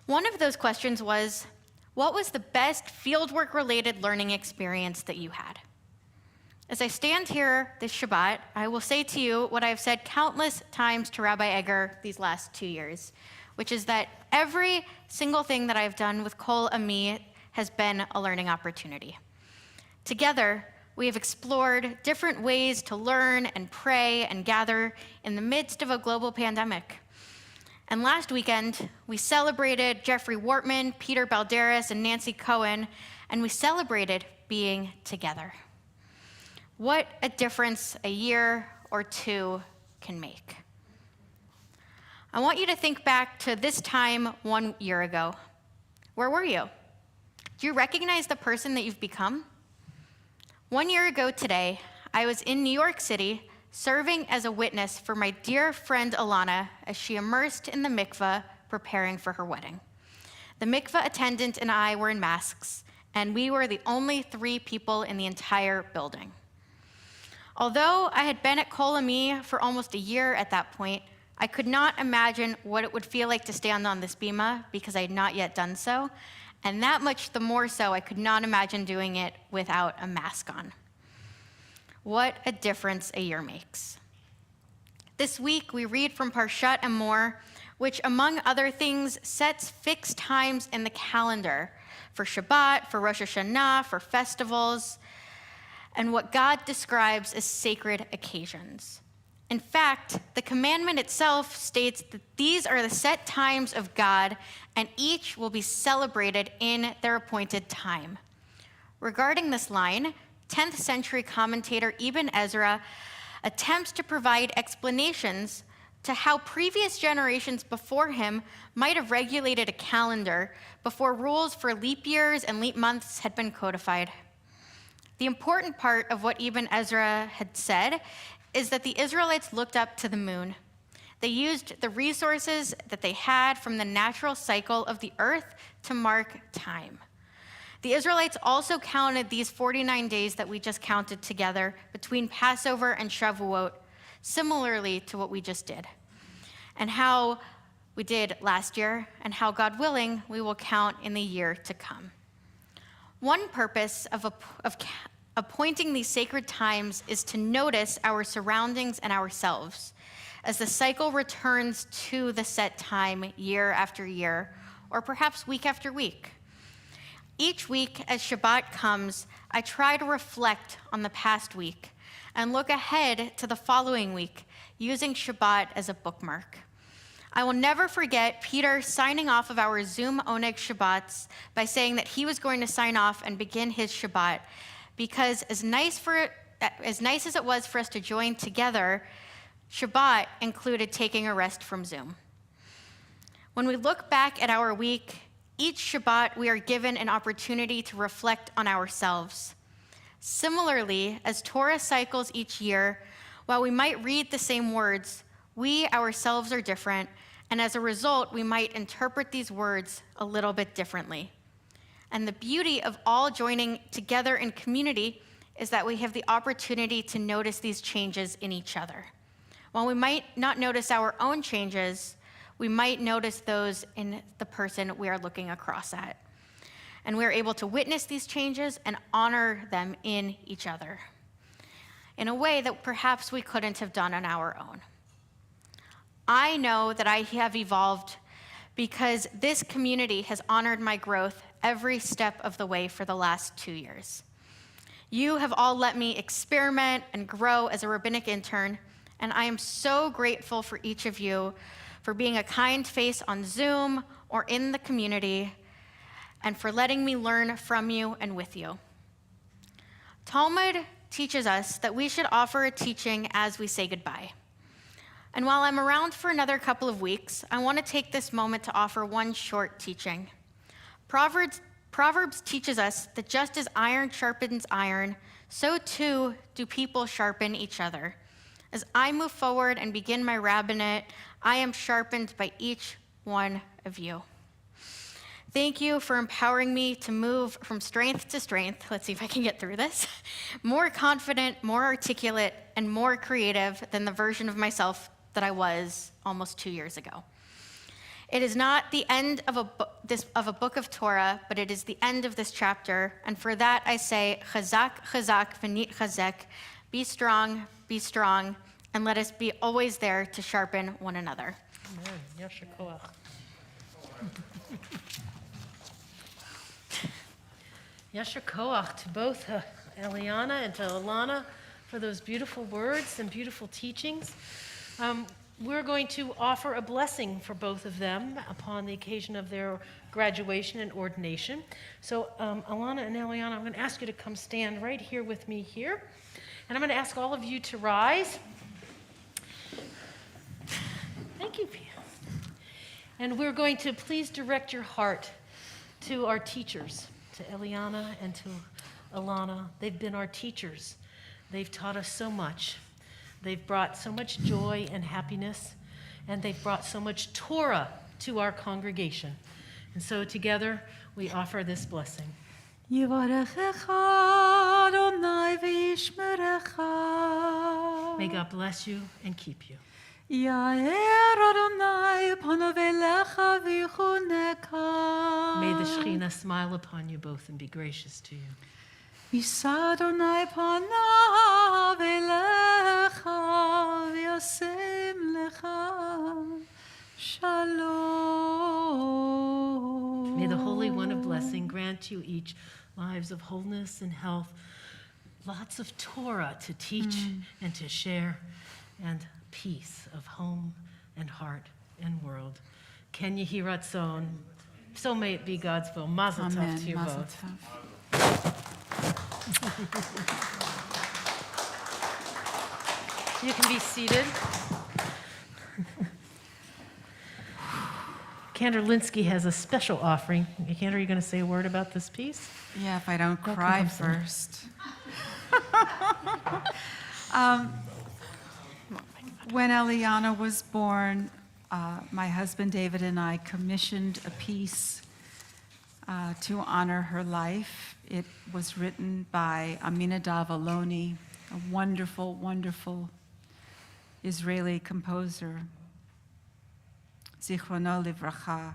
One of those questions was, what was the best fieldwork-related learning experience that you had? As I stand here this Shabbat, I will say to you what I've said countless times to Rabbi Egger these last 2 years, which is that every single thing that I've done with Kol Ami has been a learning opportunity. Together, we have explored different ways to learn and pray and gather in the midst of a global pandemic. And last weekend, we celebrated Jeffrey Wortman, Peter Balderas, and Nancy Cohen, and we celebrated being together. What a difference a year or 2 can make. I want you to think back to this time 1 year ago. Where were you? Do you recognize the person that you've become? 1 year ago today, I was in New York City serving as a witness for my dear friend Alana as she immersed in the mikveh preparing for her wedding. The mikveh attendant and I were in masks, and we were the only 3 people in the entire building. Although I had been at Kol Ami for almost a year at that point, I could not imagine what it would feel like to stand on this bima because I had not yet done so, and that much the more so I could not imagine doing it without a mask on. What a difference a year makes. This week we read from Parshat Emor, which, among other things, sets fixed times in the calendar for Shabbat, for Rosh Hashanah, for festivals, and what God describes as sacred occasions. In fact, the commandment itself states that these are the set times of God, and each will be celebrated in their appointed time. Regarding this line, 10th century commentator Ibn Ezra attempts to provide explanations to how previous generations before him might have regulated a calendar before rules for leap years and leap months had been codified. The important part of what Ibn Ezra had said is that the Israelites looked up to the moon. They used the resources that they had from the natural cycle of the earth to mark time. The Israelites also counted these 49 days that we just counted together between Passover and Shavuot, similarly to what we just did, and how we did last year, and how, God willing, we will count in the year to come. One purpose of appointing these sacred times is to notice our surroundings and ourselves as the cycle returns to the set time year after year, or perhaps week after week. Each week as Shabbat comes, I try to reflect on the past week and look ahead to the following week, using Shabbat as a bookmark. I will never forget Peter signing off of our Zoom Oneg Shabbats by saying that he was going to sign off and begin his Shabbat, because as nice as it was for us to join together, Shabbat included taking a rest from Zoom. When we look back at our week, each Shabbat we are given an opportunity to reflect on ourselves. Similarly, as Torah cycles each year, while we might read the same words, we ourselves are different, and as a result, we might interpret these words a little bit differently. And the beauty of all joining together in community is that we have the opportunity to notice these changes in each other. While we might not notice our own changes, we might notice those in the person we are looking across at. And we are able to witness these changes and honor them in each other in a way that perhaps we couldn't have done on our own. I know that I have evolved because this community has honored my growth every step of the way for the last 2 years. You have all let me experiment and grow as a rabbinic intern, and I am so grateful for each of you for being a kind face on Zoom or in the community, and for letting me learn from you and with you. Talmud teaches us that we should offer a teaching as we say goodbye. And while I'm around for another couple of weeks, I want to take this moment to offer one short teaching. Proverbs teaches us that just as iron sharpens iron, so too do people sharpen each other. As I move forward and begin my rabbinate, I am sharpened by each one of you. Thank you for empowering me to move from strength to strength. Let's see if I can get through this. More confident, more articulate, and more creative than the version of myself that I was almost 2 years ago. It is not the end of a book of Torah, but it is the end of this chapter. And for that I say, chazak, chazak, v'nit chazek, be strong, and let us be always there to sharpen one another. Amen. Yasher koach. Yasher koach to both Eliana and to Alana for those beautiful words and beautiful teachings. We're going to offer a blessing for both of them upon the occasion of their graduation and ordination. So Alana and Eliana, I'm going to ask you to come stand right here with me here. And I'm going to ask all of you to rise. Thank you, Pia. And we're going to please direct your heart to our teachers, to Eliana and to Alana. They've been our teachers. They've taught us so much. They've brought so much joy and happiness, and they've brought so much Torah to our congregation. And so together, we offer this blessing. May God bless you and keep you. May the Shekhinah smile upon you both and be gracious to you. יישא אדוני פניו אליך וישם לך שלום. blessing grant you each lives of wholeness and health, lots of Torah to teach and to share, and peace of home and heart and world. Ken Yehi Ratzon. So may it be God's will. Mazel tov Amen. to you Mazel both. tov. You can be seated. Kander Linsky has a special offering. Kander, are you going to say a word about this piece? Yeah, if I don't Welcome, cry Thompson. first. When Eliana was born, my husband David and I commissioned a piece to honor her life. It was written by Aminadav Aloni, a wonderful, wonderful Israeli composer, Zichrono Livracha.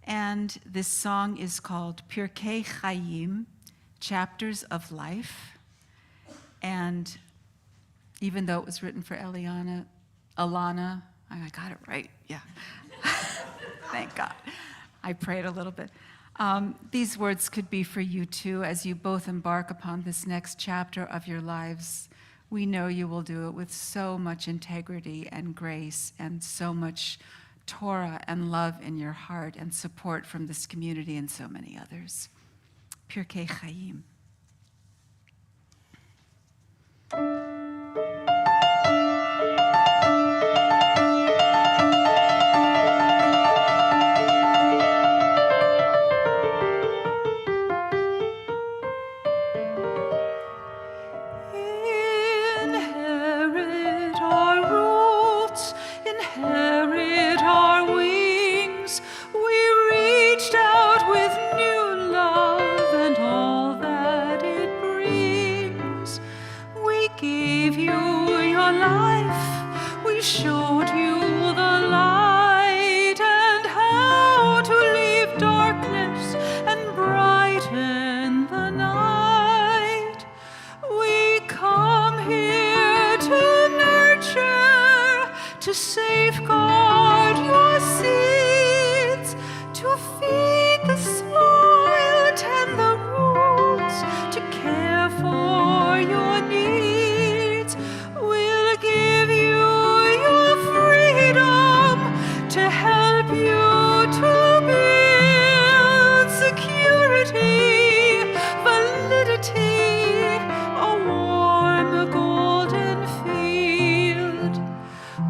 And this song is called Pirkei Chaim, Chapters of Life. And even though it was written for Alana, I got it right, yeah. Thank God. I prayed a little bit. These words could be for you too as you both embark upon this next chapter of your lives. We know you will do it with so much integrity and grace and so much Torah and love in your heart and support from this community and so many others. Pirkei Chaim. Inherit our roots, inherit our wings. We reached out with new love and all that it brings. We gave you your life, we showed you the light and how to leave darkness and brighten the night. We come here to nurture, to safeguard your seeds, to feed the soil, tend the roots, to care for your needs. We'll give you your freedom to help you to build security, validity, a warm golden field.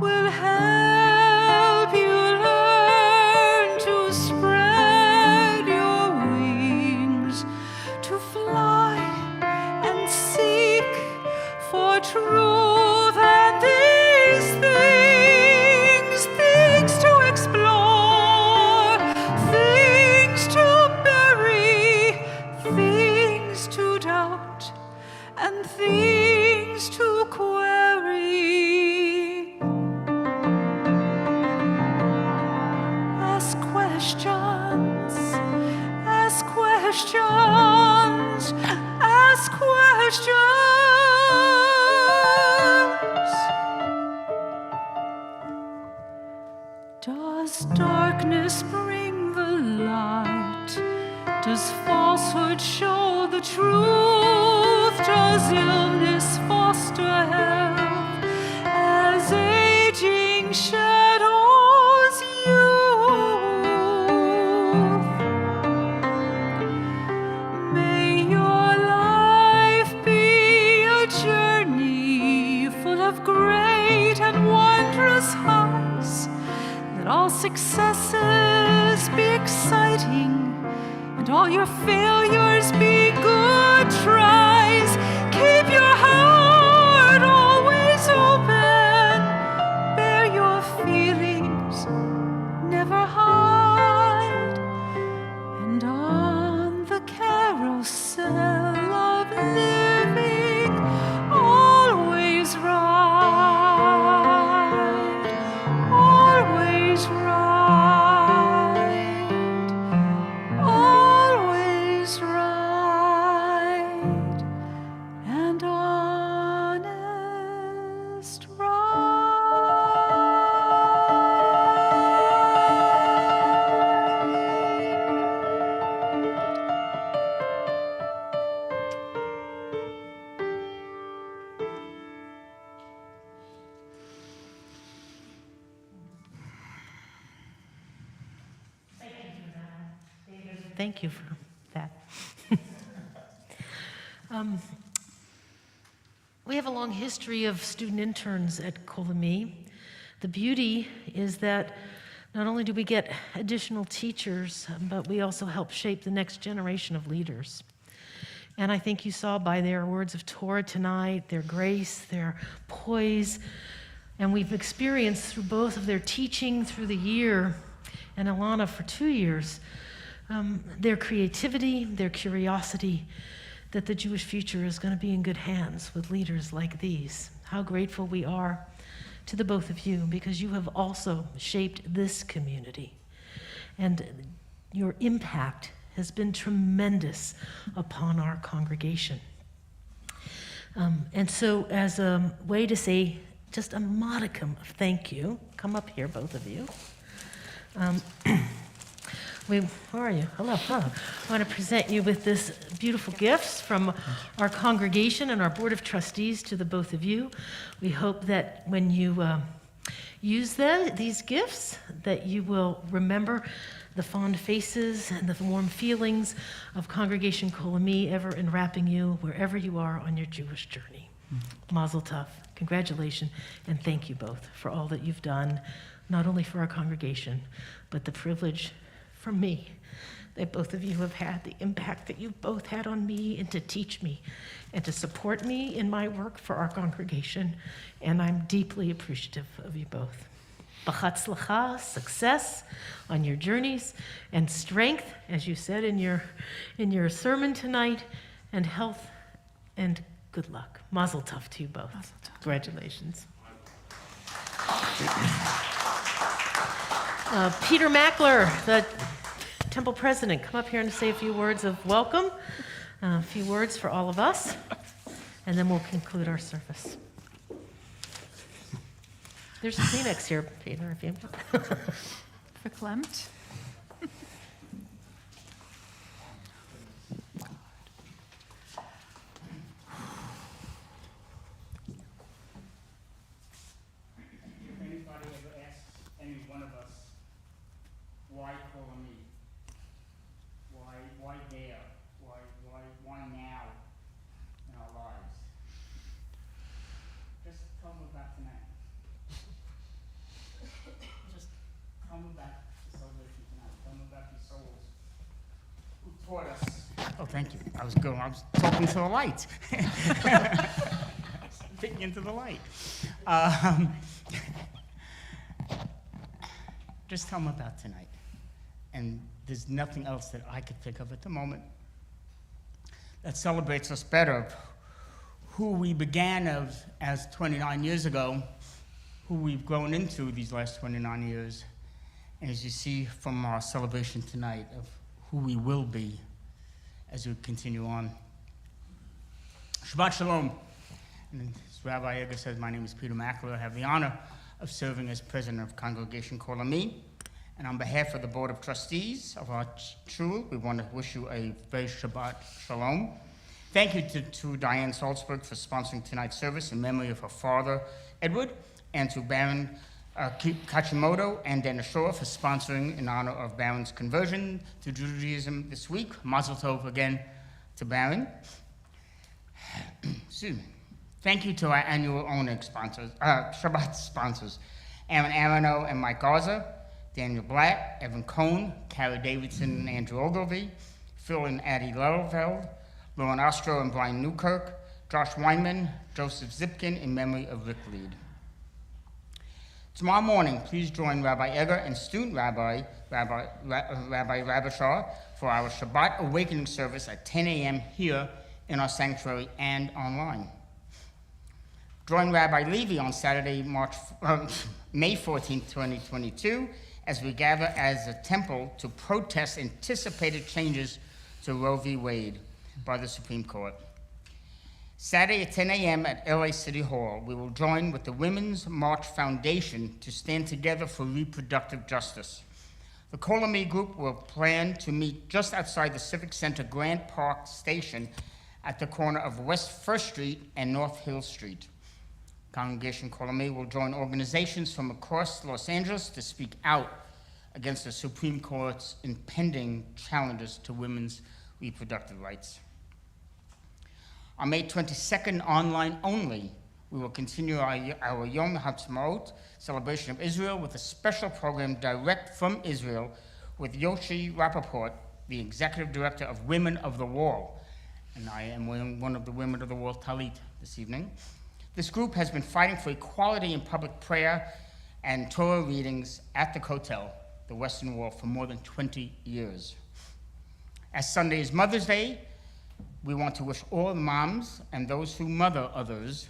We'll help you learn to spread your wings, to fly and seek for truth and these things to explore, things to bury, things to doubt, and things to query. Ask questions, ask questions, ask questions. Does darkness bring the light? Does falsehood show the truth? Does illness foster health as aging shadows youth? May your life be a journey full of great and wondrous highs. Let all successes be exciting and all your failures be good tries. Keep your heart always open, bear your feelings, never hide, and on the carousel of living, always ride, always ride, always ride. thank you for that. We have a long history of student interns at Kol Ami. The beauty is that not only do we get additional teachers, but we also help shape the next generation of leaders. And I think you saw by their words of Torah tonight, their grace, their poise, and we've experienced through both of their teaching through the year, and Alana for 2 years, their creativity, their curiosity, that the Jewish future is going to be in good hands with leaders like these. How grateful we are to the both of you, because you have also shaped this community. And your impact has been tremendous upon our congregation. And so as a way to say just a modicum of thank you, come up here, both of you. Where are you? Hello. I want to present you with this beautiful gifts from our congregation and our Board of Trustees to the both of you. We hope that when you use these gifts, that you will remember the fond faces and the warm feelings of Congregation Kol Ami ever enwrapping you wherever you are on your Jewish journey. Mazel tov. Congratulations, and thank you both for all that you've done, not only for our congregation, but the privilege for me that both of you have had, the impact that you've both had on me, and to teach me and to support me in my work for our congregation. And I'm deeply appreciative of you both. B'chatzlacha, success on your journeys, and strength, as you said in your sermon tonight, and health and good luck. Mazel tov to you both. Congratulations. Peter Mackler, the temple president, come up here and say a few words of welcome, a few words for all of us, and then we'll conclude our service. There's a Kleenex here, Peter, if you Verklemmt. If anybody ever asks any one of us, why Kol Ami? Why there? Why now in our lives? Just tell them about tonight. Just tell them about the celebration tonight. Tell them about these souls who taught us. Oh, thank you. I was talking to the light. Speaking into the light. Just tell them about tonight. And there's nothing else that I could think of at the moment that celebrates us better of who we began as 29 years ago, who we've grown into these last 29 years, and as you see from our celebration tonight, of who we will be as we continue on. Shabbat Shalom. And as Rabbi Eger says, my name is Peter Mackler. I have the honor of serving as president of Congregation Kol Ami. And on behalf of the Board of Trustees of our shul, we want to wish you a very Shabbat Shalom. Thank you to Diane Salzberg for sponsoring tonight's service in memory of her father, Edward, and to Baron Kachimoto and Dana Shore for sponsoring in honor of Baron's conversion to Judaism this week. Mazel tov again to Baron. Thank you to our annual owning sponsors, Shabbat sponsors, Aaron Arano and Mike Garza, Daniel Black, Evan Cohn, Carrie Davidson and Andrew Ogilvie, Phil and Addie Lelveld, Lauren Ostro and Brian Newkirk, Josh Weinman, Joseph Zipkin in memory of Rick Lead. Tomorrow morning, please join Rabbi Eger and student Rabbi Rabashar for our Shabbat Awakening service at 10 a.m. here in our sanctuary and online. Join Rabbi Levy on Saturday, May 14, 2022, as we gather as a temple to protest anticipated changes to Roe v. Wade by the Supreme Court. Saturday at 10 a.m. at LA City Hall, we will join with the Women's March Foundation to stand together for reproductive justice. The Kol Ami group will plan to meet just outside the Civic Center Grant Park Station at the corner of West 1st Street and North Hill Street. Congregation Kol Ami will join organizations from across Los Angeles to speak out against the Supreme Court's impending challenges to women's reproductive rights. On May 22nd, online only, we will continue our Yom HaTzmaut celebration of Israel with a special program direct from Israel with Yoshi Rappaport, the Executive Director of Women of the Wall. And I am wearing one of the Women of the Wall talit this evening. This group has been fighting for equality in public prayer and Torah readings at the Kotel, the Western Wall, for more than 20 years. As Sunday is Mother's Day, we want to wish all moms and those who mother others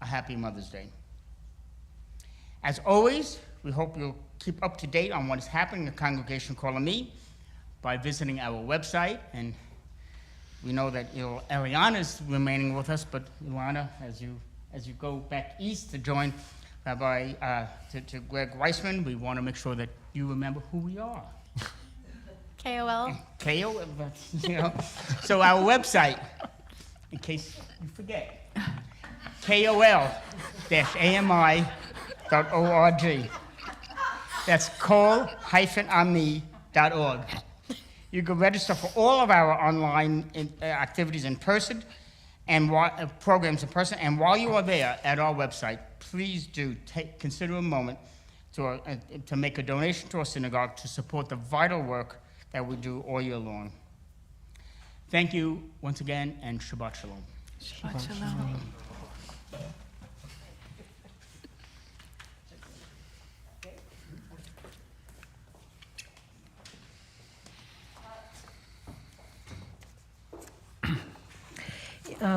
a happy Mother's Day. As always, we hope you'll keep up to date on what is happening at Congregation Kol Ami by visiting our website. And we know that Eliana's remaining with us, but Eliana, as you go back east to join Rabbi to Greg Weissman, we want to make sure that you remember who we are. KOL. KOL, So our website, in case you forget, KOL-AMI.org. That's kol-ami.org. You can register for all of our online activities in person and programs in person. And while you are there at our website, please do consider a moment to make a donation to our synagogue to support the vital work that we do all year long. Thank you once again, and Shabbat Shalom. Shabbat Shalom.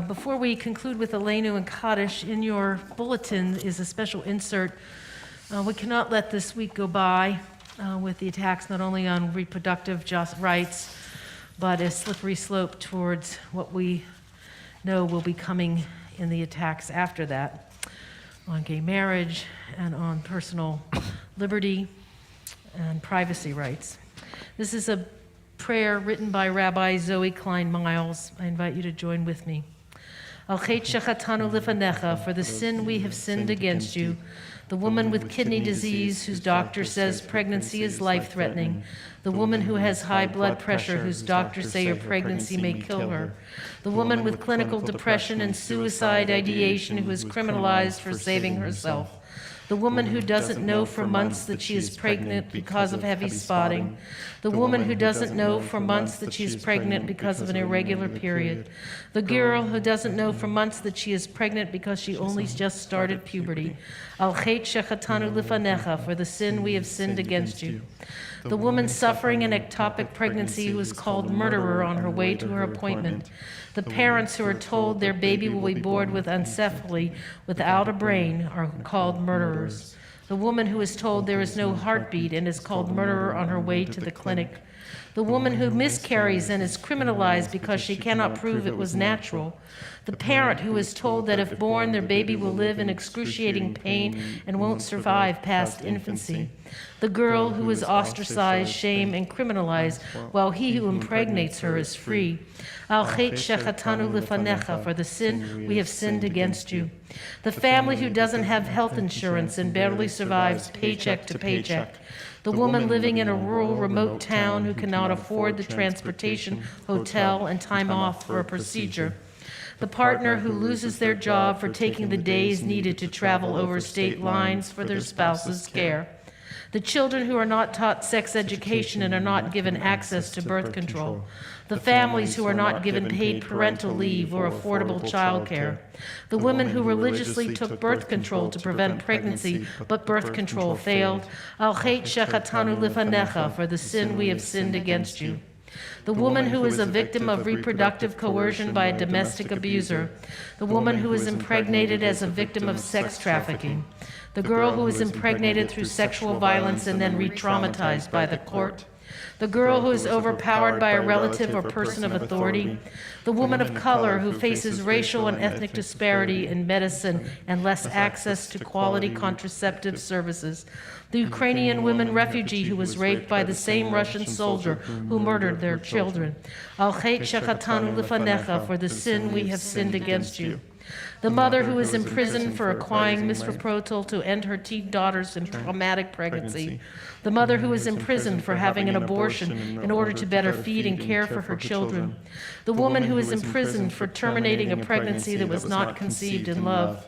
Before we conclude with Aleinu and Kaddish, in your bulletin is a special insert. We cannot let this week go by with the attacks not only on reproductive rights, but a slippery slope towards what we know will be coming in the attacks after that, on gay marriage and on personal liberty and privacy rights. This is a prayer written by Rabbi Zoe Klein-Miles. I invite you to join with me. Al chet shechatanu lifanecha, for the sin we have sinned against you, the woman with kidney disease whose doctor says pregnancy is life-threatening, the woman who has high blood pressure whose doctors say her pregnancy may kill her, the woman with clinical depression and suicide ideation who is criminalized for saving herself, the woman who doesn't know for months that she is pregnant because of heavy spotting, the woman who doesn't know for months that she is pregnant because of an irregular period, the girl who doesn't know for months that she is pregnant because she only just started puberty. Al chet shechatanu lifanecha, for the sin we have sinned against you. The woman suffering an ectopic pregnancy who is called murderer on her way to her appointment. The parents who are told their baby will be born with ancephaly without a brain are called murderers. The woman who is told there is no heartbeat and is called murderer on her way to the clinic. The woman who miscarries and is criminalized because she cannot prove it was natural. The parent who is told that if born, their baby will live in excruciating pain and won't survive past infancy. The girl who is ostracized, shamed, and criminalized, while he who impregnates her is free. Al chet shechatanu lifanecha, for the sin we have sinned against you. The family who doesn't have health insurance and barely survives paycheck to paycheck. The woman living in a rural, remote town who cannot afford the transportation, hotel, and time off for a procedure. The partner who loses their job for taking the days needed to travel over state lines for their spouse's care. The children who are not taught sex education and are not given access to birth control. The families who are not given paid parental leave or affordable child care. The women who religiously took birth control to prevent pregnancy, but birth control failed. Al chet shechatanu lifanecha, for the sin we have sinned against you. The woman who is a victim of reproductive coercion by a domestic abuser. The woman who is impregnated as a victim of sex trafficking. The girl who is impregnated through sexual violence and then re-traumatized by the court. The girl who is overpowered by a relative or person of authority. The woman of color who faces racial and ethnic disparity in medicine and less access to quality contraceptive services. The Ukrainian woman refugee who was raped by the same Russian soldier who murdered their children. Al chet shechatanu lifanecha, for the sin we have sinned against you. The mother who is imprisoned for acquiring misproposal to end her teen daughter's traumatic pregnancy. The mother who is imprisoned for having an abortion in order to better feed and care for her children. The woman who is imprisoned for terminating a pregnancy that was not conceived in love.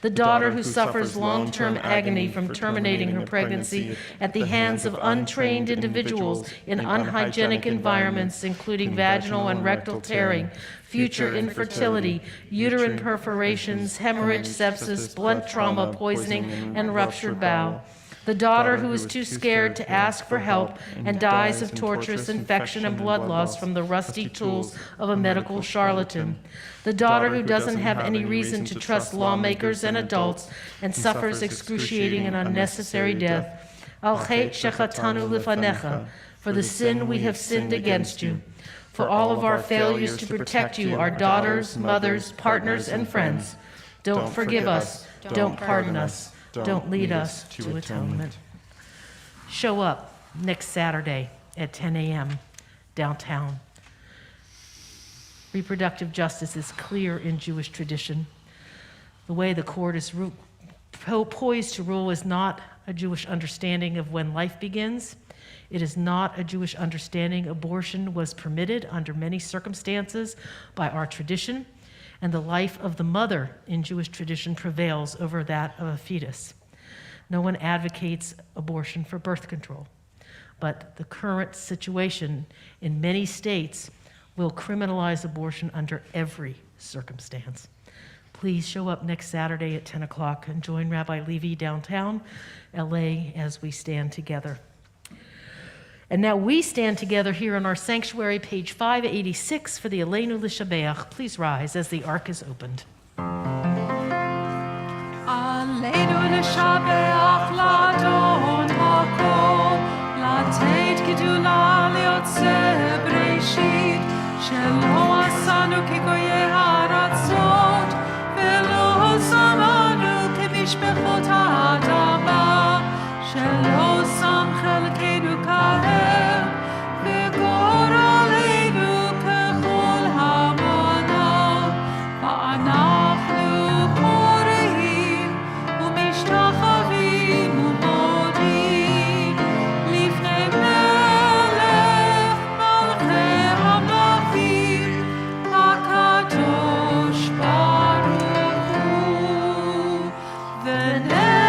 The daughter who suffers long-term agony from terminating her pregnancy at the hands of untrained individuals in unhygienic environments, including vaginal and rectal tearing, future infertility, uterine perforations, hemorrhage, sepsis, blunt trauma, poisoning, and ruptured bowel. The daughter who is too scared to ask for help and dies of torturous infection and blood loss from the rusty tools of a medical charlatan. The daughter who doesn't have any reason to trust lawmakers and adults and suffers excruciating and unnecessary death. Al chet shechatanu lifanecha, for the sin we have sinned against you. For all of our failures to protect you, our daughters, mothers, partners, and friends. Don't forgive us. Don't pardon us. Don't lead us to atonement. Show up next Saturday at 10 a.m. downtown. Reproductive justice is clear in Jewish tradition. The way the court is poised to rule is not a Jewish understanding of when life begins. It is not a Jewish understanding abortion was permitted under many circumstances by our tradition, and the life of the mother in Jewish tradition prevails over that of a fetus. No one advocates abortion for birth control, but the current situation in many states will criminalize abortion under every circumstance. Please show up next Saturday at 10 o'clock and join Rabbi Levy downtown LA as we stand together. And now we stand together here on our sanctuary, page 586, for the Aleinu L'Shabeach. Please rise as the ark is opened. Aleinu l'shabeach l'Adon hakol, לתת גדולה ליוצא בראשית, שלא עשנו כגויי הארצות, ולא שמנו כמשפחות האדמה, שלא שם חלקנו כהם, וגורלנו ככל המנה, ואנחנו קוראים ומשתחווים ומודים לפני מלך מלכי המלכים, הקדוש ברוך הוא. ונאמר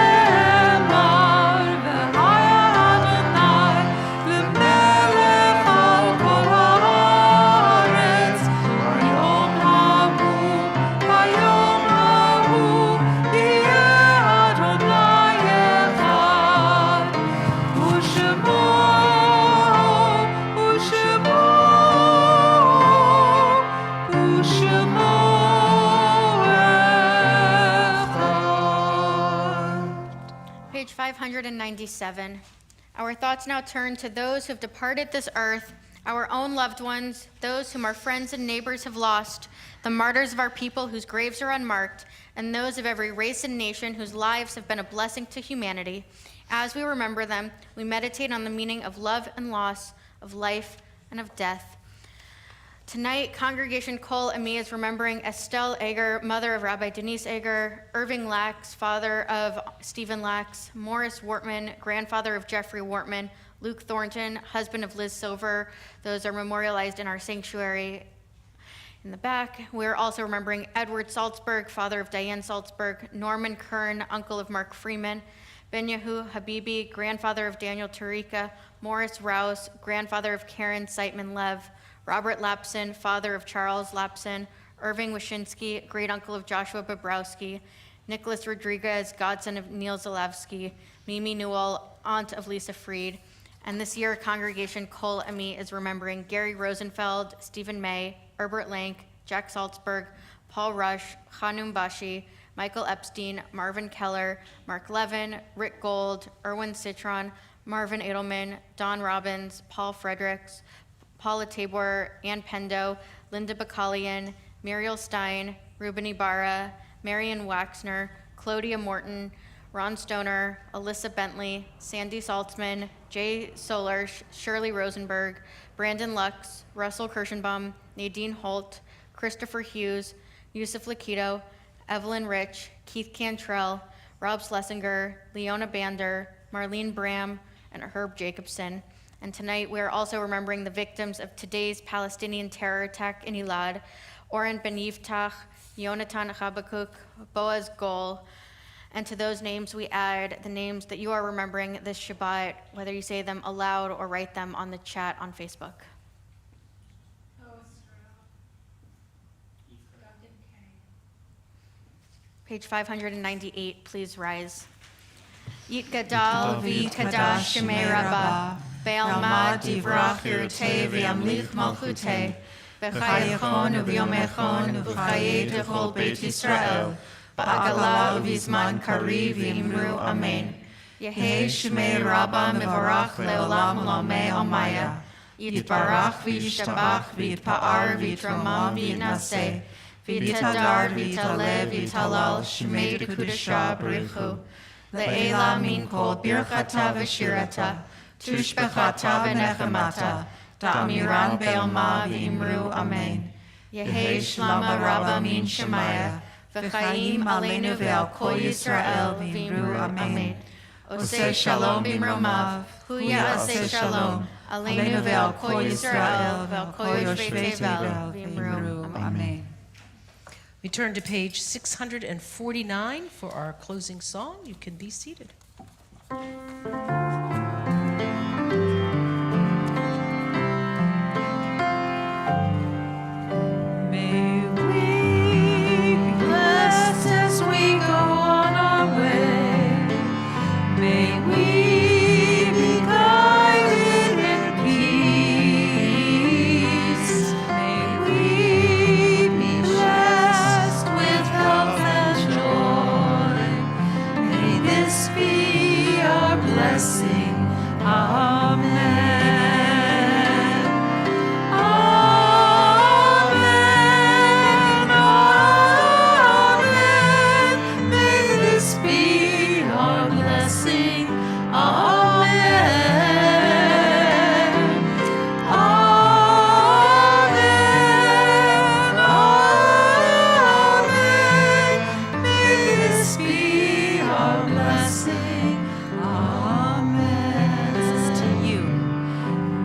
והיה אדוני למלך על כל הארץ, ביום ההוא יהיה אדוני אחד, ושמו אחד. Page 597. Our thoughts now turn to those who have departed this earth, our own loved ones, those whom our friends and neighbors have lost, the martyrs of our people whose graves are unmarked, and those of every race and nation whose lives have been a blessing to humanity. As we remember them, we meditate on the meaning of love and loss, of life and of death. Tonight, Congregation Kol Ami is remembering Estelle Eger, mother of Rabbi Denise Eger, Irving Lax, father of Stephen Lax, Morris Wortman, grandfather of Jeffrey Wortman, Luke Thornton, husband of Liz Silver. Those are memorialized in our sanctuary in the back. We're also remembering Edward Salzberg, father of Diane Salzberg, Norman Kern, uncle of Mark Freeman, Benyahu Habibi, grandfather of Daniel Tarika, Morris Rouse, grandfather of Karen Seitman Lev, Robert Lapson, father of Charles Lapson, Irving Wyszynski, great uncle of Joshua Bobrowski, Nicholas Rodriguez, godson of Neil Zalewski, Mimi Newell, aunt of Lisa Freed. And this year, Congregation Kol Ami is remembering Gary Rosenfeld, Stephen May, Herbert Lank, Jack Salzberg, Paul Rush, Hanum Bashi, Michael Epstein, Marvin Keller, Mark Levin, Rick Gold, Erwin Citron, Marvin Edelman, Don Robbins, Paul Fredericks, Paula Tabor, Ann Pendo, Linda Bacalian, Muriel Stein, Ruben Ibarra, Marion Waxner, Claudia Morton, Ron Stoner, Alyssa Bentley, Sandy Saltzman, Jay Solarsh, Shirley Rosenberg, Brandon Lux, Russell Kirschenbaum, Nadine Holt, Christopher Hughes, Yusuf Lakito, Evelyn Rich, Keith Cantrell, Rob Schlesinger, Leona Bander, Marlene Bram, and Herb Jacobson. And tonight we are also remembering the victims of today's Palestinian terror attack in Elad, Oren Ben Yiftach, Yonatan Habakuk, Boaz Gol. And to those names we add the names that you are remembering this Shabbat, whether you say them aloud or write them on the chat on Facebook. Page 598, please rise. Yitgadal v'yitkadash shemei Rabbah, be'alma divrach yirutei v'yamlich malchutei, b'chayechon u'b'yomechon u'b'chayei techol Beit Yisrael, ba'agala u'vizman kariv v'imru amen. Yehei shemei Rabbah mevorach le'olam u'lamei almaya, yitbarach v'yishtabach v'yitpa'ar v'yitromam v'yinaseh, v'yitadar v'yitale v'yitalal shemei dekudesha b'richu. Le'ela min kol birchata v'shirata, tushbechata v'nechemata, ta'amiran be'alma v'imru amen. Yehi shlama rabba min shemaya, v'chaim aleinu ve'al kol Yisrael v'imru amen. Oseh shalom b'mromav, hu ya'aseh shalom, aleinu ve'al kol Yisrael ve'al kol yoshvei tevel v'imru amen. We turn to page 649 for our closing song. You can be seated. May we be blessed as we go on our way. May we be guided in peace. May we be blessed with health and joy. May this be our blessing. Amen. Amen. Amen. May this be our blessing. Amen. Amen. Amen. May this be our blessing. Amen. This is to you.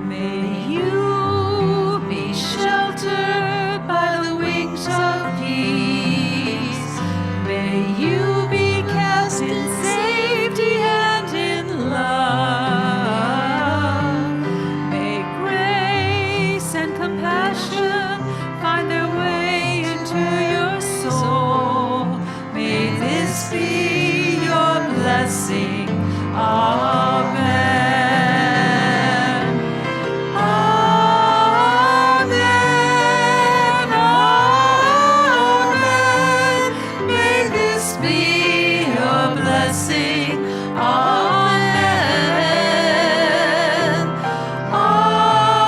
May you be sheltered by the wings of peace. May you be cast in safety and in love. May grace and compassion find their way into your soul. May this be your blessing. Amen. Amen. Amen. May this be your blessing. Amen. Amen.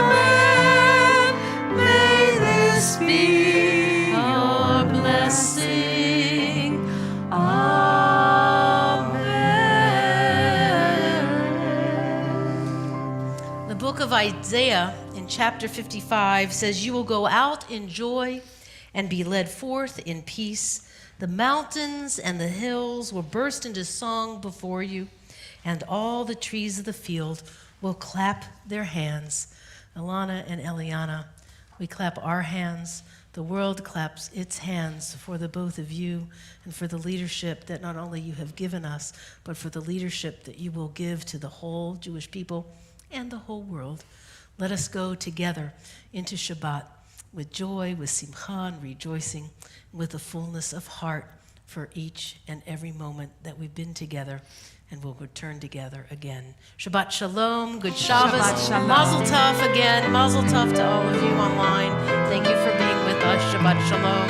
Amen. May this be your blessing. Amen. The book of Isaiah in chapter 55 says, "You will go out in joy and be led forth in peace. The mountains and the hills will burst into song before you, and all the trees of the field will clap their hands." Alana and Eliana, we clap our hands. The world claps its hands for the both of you and for the leadership that not only you have given us, but for the leadership that you will give to the whole Jewish people and the whole world. Let us go together into Shabbat with joy, with simcha and rejoicing, with a fullness of heart for each and every moment that we've been together and we'll return together again. Shabbat Shalom, good Shabbos, Shabbat Shalom. Mazel Tov again, Mazel Tov to all of you online. Thank you for being with us. Shabbat Shalom.